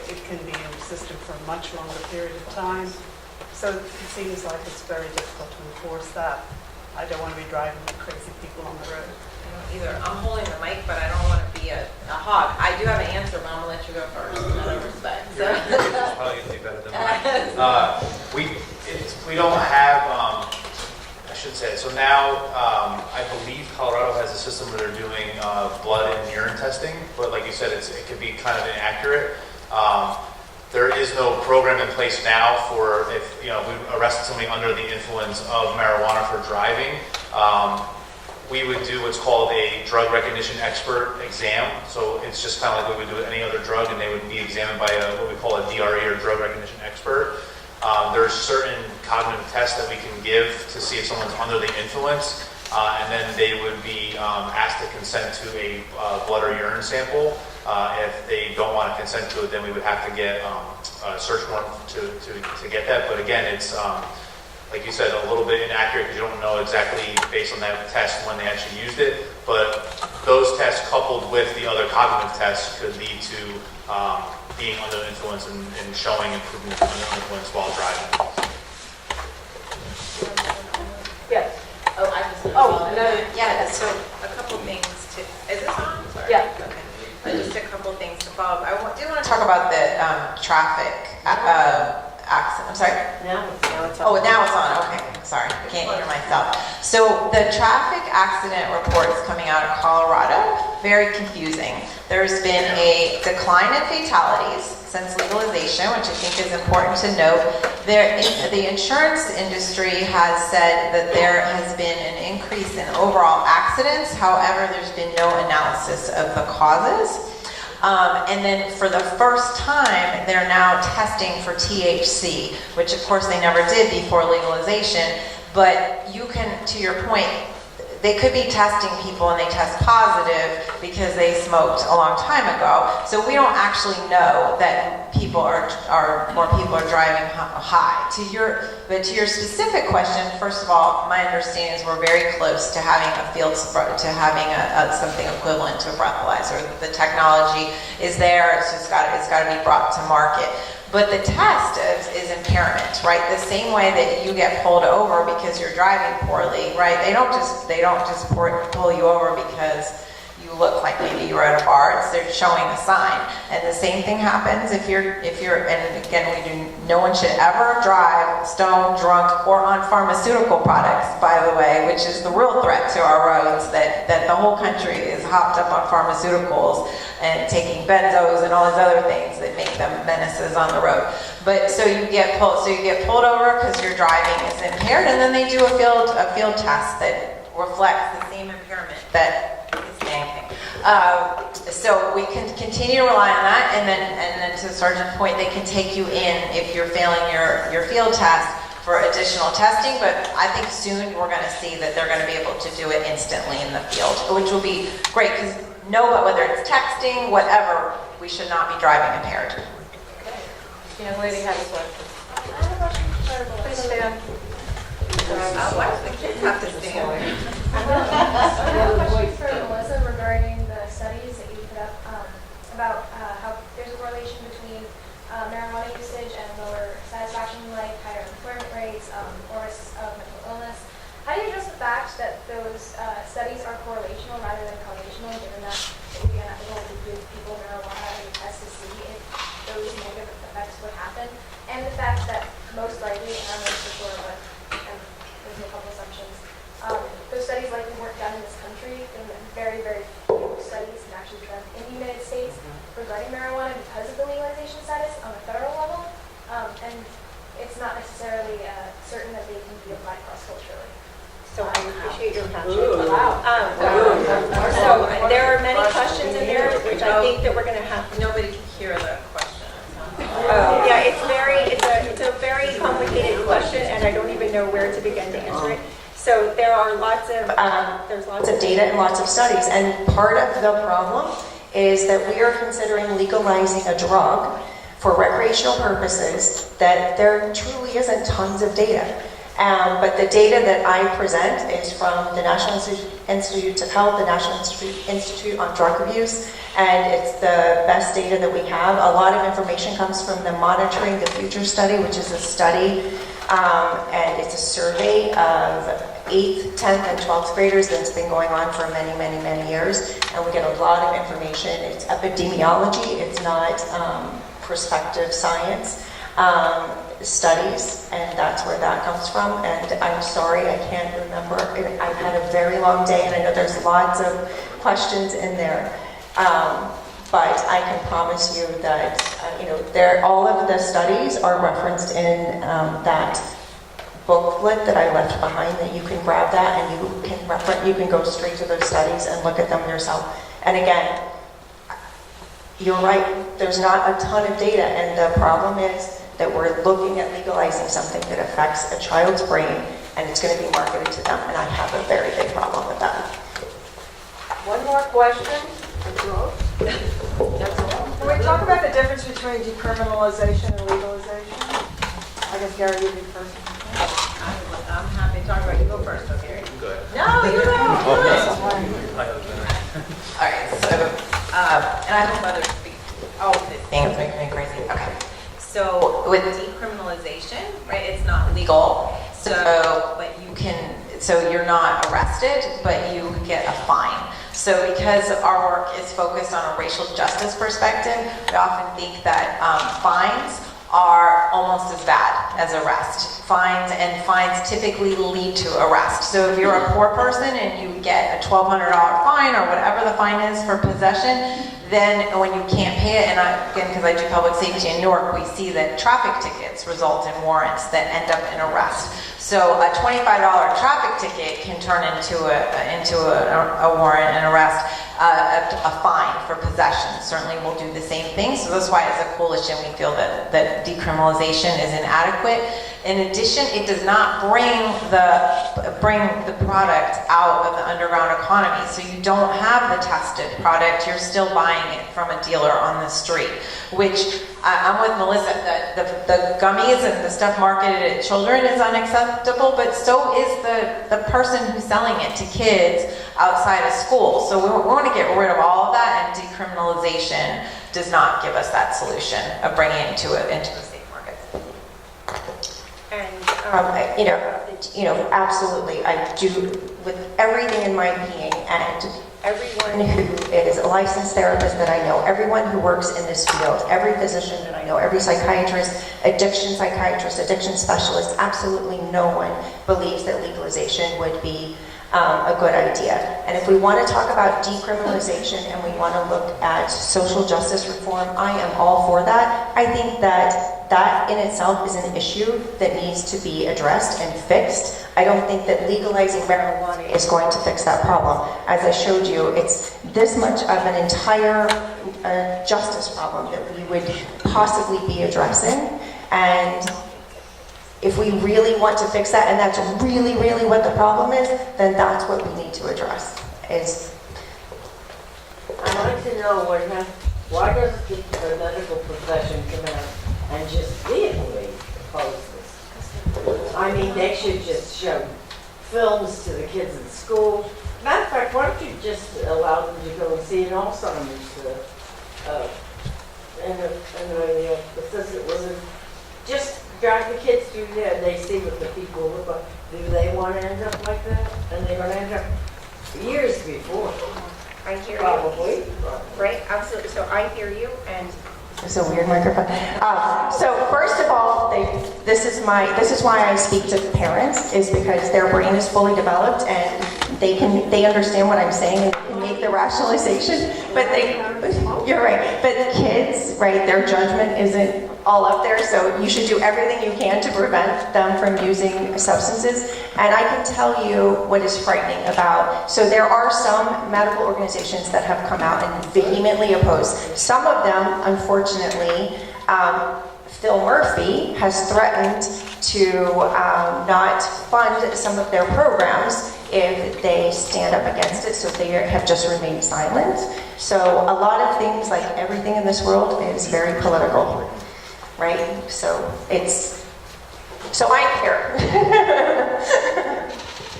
it can be in the system for a much longer period of time. So it seems like it's very difficult to enforce that. I don't want to be driving like crazy people on the road. Either. I'm holding the mic, but I don't want to be a hog. I do have an answer, but I'm going to let you go first, out of respect. So. It's probably going to be better than mine. We don't have, I should say, so now I believe Colorado has a system where they're doing blood and urine testing, but like you said, it could be kind of inaccurate. There is no program in place now for if we arrested somebody under the influence of marijuana for driving. We would do what's called a drug recognition expert exam. So it's just kind of like we would do with any other drug, and they would be examined by what we call a DRE, or drug recognition expert. There's certain cognitive tests that we can give to see if someone's under the influence, and then they would be asked to consent to a blood or urine sample. If they don't want to consent to it, then we would have to get a search warrant to get that. But again, it's, like you said, a little bit inaccurate because you don't know exactly based on that test when they actually used it. But those tests coupled with the other cognitive tests could lead to being under influence and showing improvement under influence while driving. Yes. Oh, I just. another. Yeah, so a couple things to, is this on? Sorry. Yeah. Okay. Just a couple things to follow up. Do want to talk about the traffic accident. I'm sorry? Now it's Oh, now it's on. Okay, sorry. I can't hear myself. So the traffic accident reports coming out of Colorado, very confusing. There's been a decline in fatalities since legalization, which I think is important to note. The insurance industry has said that there has been an increase in overall accidents. However, there's been no analysis of the causes. And then for the first time, they're now testing for THC, which of course they never did before legalization. But you can, to your point, they could be testing people and they test positive because they smoked a long time ago. So we don't actually know that more people are driving high. But to your specific question, first of all, my understanding is we're very close to having something equivalent to a breathalyzer. The technology is there. It's got to be brought to market. But the test is impairment, right? The same way that you get pulled over because you're driving poorly, right? They don't just pull you over because you look like maybe you were at a bar. They're showing a sign. And the same thing happens if you're, and again, no one should ever drive stoned, drunk, or on pharmaceutical products, by the way, which is the real threat to our roads, that the whole country is hopped up on pharmaceuticals and taking benzos and all these other things that make them menaces on the road. But so you get pulled over because your driving is impaired, and then they do a field test that reflects the same impairment that is banking. So we can continue to rely on that, and then to the sergeant's point, they can take you in if you're failing your field test for additional testing. But I think soon we're going to see that they're going to be able to do it instantly in the field, which will be great because whether it's texting, whatever, we should not be driving impaired. Young lady has a question. I have a question for Melissa. Please stand. Oh, why do the kids have to stand? I have a question for Melissa regarding the studies that you put up about how there's a correlation between marijuana usage and lower satisfaction in life, higher employment rates, or risks of mental illness. How do you address the fact that those studies are correlational rather than causational, given that it would be unethical to give people marijuana and test to see if those negative effects would happen, and the fact that most likely, and I'm not so sure, but there's a couple assumptions, those studies likely weren't done in this country, and very, very few studies have actually done in the United States regarding marijuana because of the legalization status on a federal level, and it's not necessarily certain that they can be applied cross-culturally. So I appreciate your passion. Wow. So there are many questions in there, which I think that we're going to have. Nobody can hear the question. Yeah, it's a very complicated question, and I don't even know where to begin to answer it. So there are there's lots of data and lots of studies, and part of the problem is that we are considering legalizing a drug for recreational purposes that there truly isn't tons of data. But the data that I present is from the National Institutes of Health, the National Institute on Drug Abuse, and it's the best data that we have. A lot of information comes from the Monitoring the Future study, which is a study, and it's a survey of 8th, 10th, and 12th graders that's been going on for many, many, many years, and we get a lot of information. It's epidemiology, it's not prospective science. Studies, and that's where that comes from. And I'm sorry, I can't remember. I've had a very long day, and I know there's lots of questions in there. But I can promise you that all of the studies are referenced in that booklet that I left behind. That you can grab that, and you can go straight to those studies and look at them yourself. And again, you're right. There's not a ton of data, and the problem is that we're looking at legalizing something that affects a child's brain, and it's going to be marketed to them, and I have a very big problem with that. One more question. That's all. Can we talk about the difference between decriminalization and legalization? I guess Gary, you do first. I'm happy to talk about, you go first, okay? Go ahead. No, you go. All Alright, so, and I hope others speak, all of these things make me crazy. Okay. So with decriminalization, right, it's not legal, so, but you can, so you're not arrested, but you get a fine. So because our work is focused on a racial justice perspective, we often think that fines are almost as bad as arrest. Fines typically lead to arrest. So if you're a poor person and you get a $1,200 fine or whatever the fine is for possession, then when you can't pay it, and again, because I do public safety in Newark, we see that traffic tickets result in warrants that end up in arrest. So a $25 traffic ticket can turn into a warrant and arrest, a fine for possession. Certainly we'll do the same thing. So that's why as a coalition we feel that decriminalization is inadequate. In addition, it does not bring the product out of the underground economy. So you don't have the tested product, you're still buying it from a dealer on the street, which I'm with Melissa, the gummies and the stuff marketed at children is unacceptable, but so is the person who's selling it to kids outside of school. So we want to get rid of all of that, and decriminalization does not give us that solution of bringing it into the safe market. And, absolutely, I do with everything in my being, and everyone who is a licensed therapist that I know, everyone who works in this field, every physician that I know, every psychiatrist, addiction specialist, absolutely no one believes that legalization would be a good idea. And if we want to talk about decriminalization and we want to look at social justice reform, I am all for that. I think that in itself is an issue that needs to be addressed and fixed. I don't think that legalizing marijuana is going to fix that problem. As I showed you, it's this much of an entire justice problem that we would possibly be addressing. And if we really want to fix that, and that's really, really what the problem is, then that's what we need to address. I'd like to know why doesn't the medical profession come out and just vehemently oppose this? I mean, they should just show films to the kids in school. Matter of fact, why don't you just allow them to go and see an Alzheimer's and the assistant woman, just drive the kids through there, and they see what the people look like. Do they want to end up like that? And they're going to end up years before. I hear Probably. you. Right, absolutely. So I hear you, and it's a weird microphone. So first of all, this is why I speak to parents, is because their brain is fully developed and they understand what I'm saying and can make the rationalization. But you're right. But kids, right? Their judgment isn't all up there, so you should do everything you can to prevent them from using substances. And I can tell you what is frightening about, so there are some medical organizations that have come out and vehemently oppose. Some of them, unfortunately, Phil Murphy has threatened to not fund some of their programs if they stand up against it, so they have just remained silent. So a lot of things, like everything in this world, is very political. Right? So I'm here.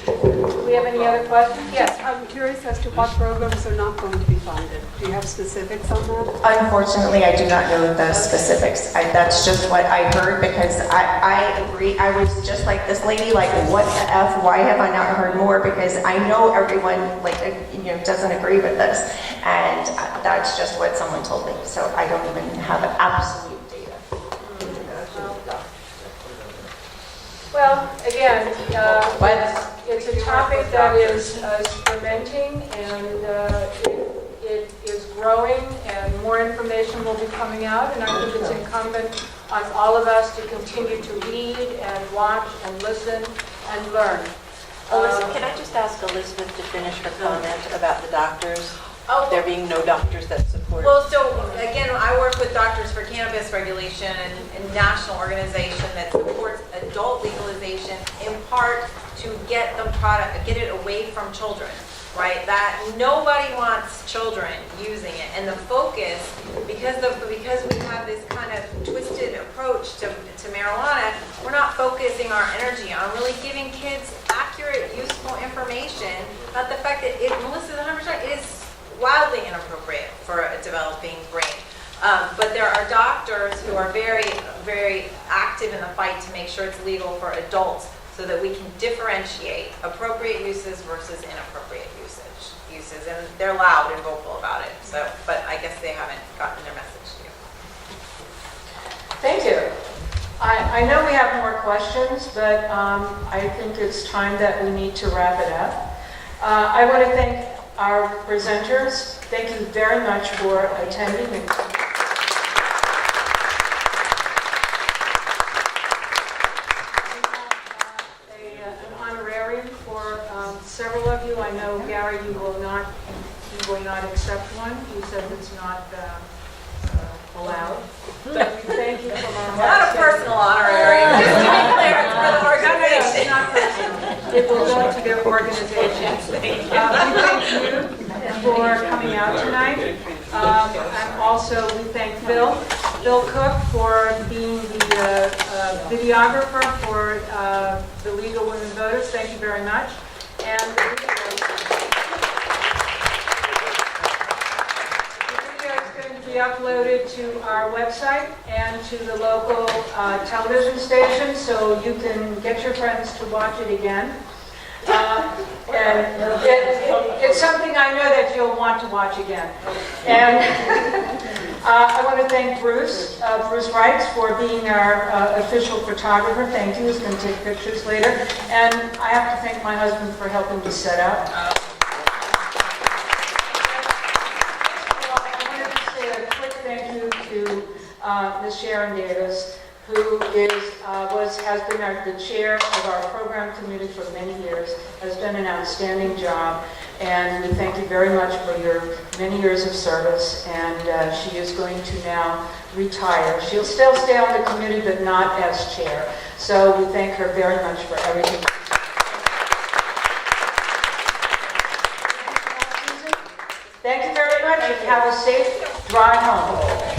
Do we have any other questions? Yes, I'm curious as to what programs are not going to be funded. Do you have specifics on that? Unfortunately, I do not know the specifics. That's just what I heard, because I agree. I was just like this lady, like, what the F? Why have I not heard more? Because I know everyone, doesn't agree with this. And that's just what someone told me. So I don't even have an absolute. Well, again, it's a topic that is fermenting, and it is growing, and more information will be coming out, and I think it's incumbent on all of us to continue to read and watch and listen and learn. Elizabeth, can I just ask Elizabeth to finish her comment about the doctors? Oh, there being no doctors that support. well, so again, I work with Doctors for Cannabis Regulation and a national organization that supports adult legalization in part to get the product, get it away from children, right? That nobody wants children using it, and the focus, because we have this kind of twisted approach to marijuana, we're not focusing our energy on really giving kids accurate, useful information about the fact that Melissa's 100% is wildly inappropriate for a developing brain. But there are doctors who are very, very active in the fight to make sure it's legal for adults so that we can differentiate appropriate uses versus inappropriate uses. And they're loud and vocal about it. So, but I guess they haven't gotten their message to you. Thank you. I know we have more questions, but I think it's time that we need to wrap it up. I want to thank our presenters. Thank you very much for attending. We have an honorarium for several of you. I know, Gary, you will not accept one. You said it's not allowed. But we thank you from our It's not a personal honorarium, just to be clear, it's for the organization. It's not personal. It will go to their organization. We thank you for coming out tonight. And also, we thank Phil Cook for being the videographer for the League of Women Voters. Thank you very much. And the video is going to be uploaded to our website and to the local television station, so you can get your friends to watch it again. And it's something I know that you'll want to watch again. And I want to thank Bruce Wrights for being our official photographer. Thank you. He's going to take pictures later. And I have to thank my husband for helping to set up. I wanted to say a quick thank you to Ms. Sharon Davis, who has been the chair of our program committee for many years, has done an outstanding job, and we thank you very much for your many years of service, and she is going to now retire. She'll still stay on the committee, but not as chair, so we thank her very much for everything. Thank you very much, and have a safe drive home.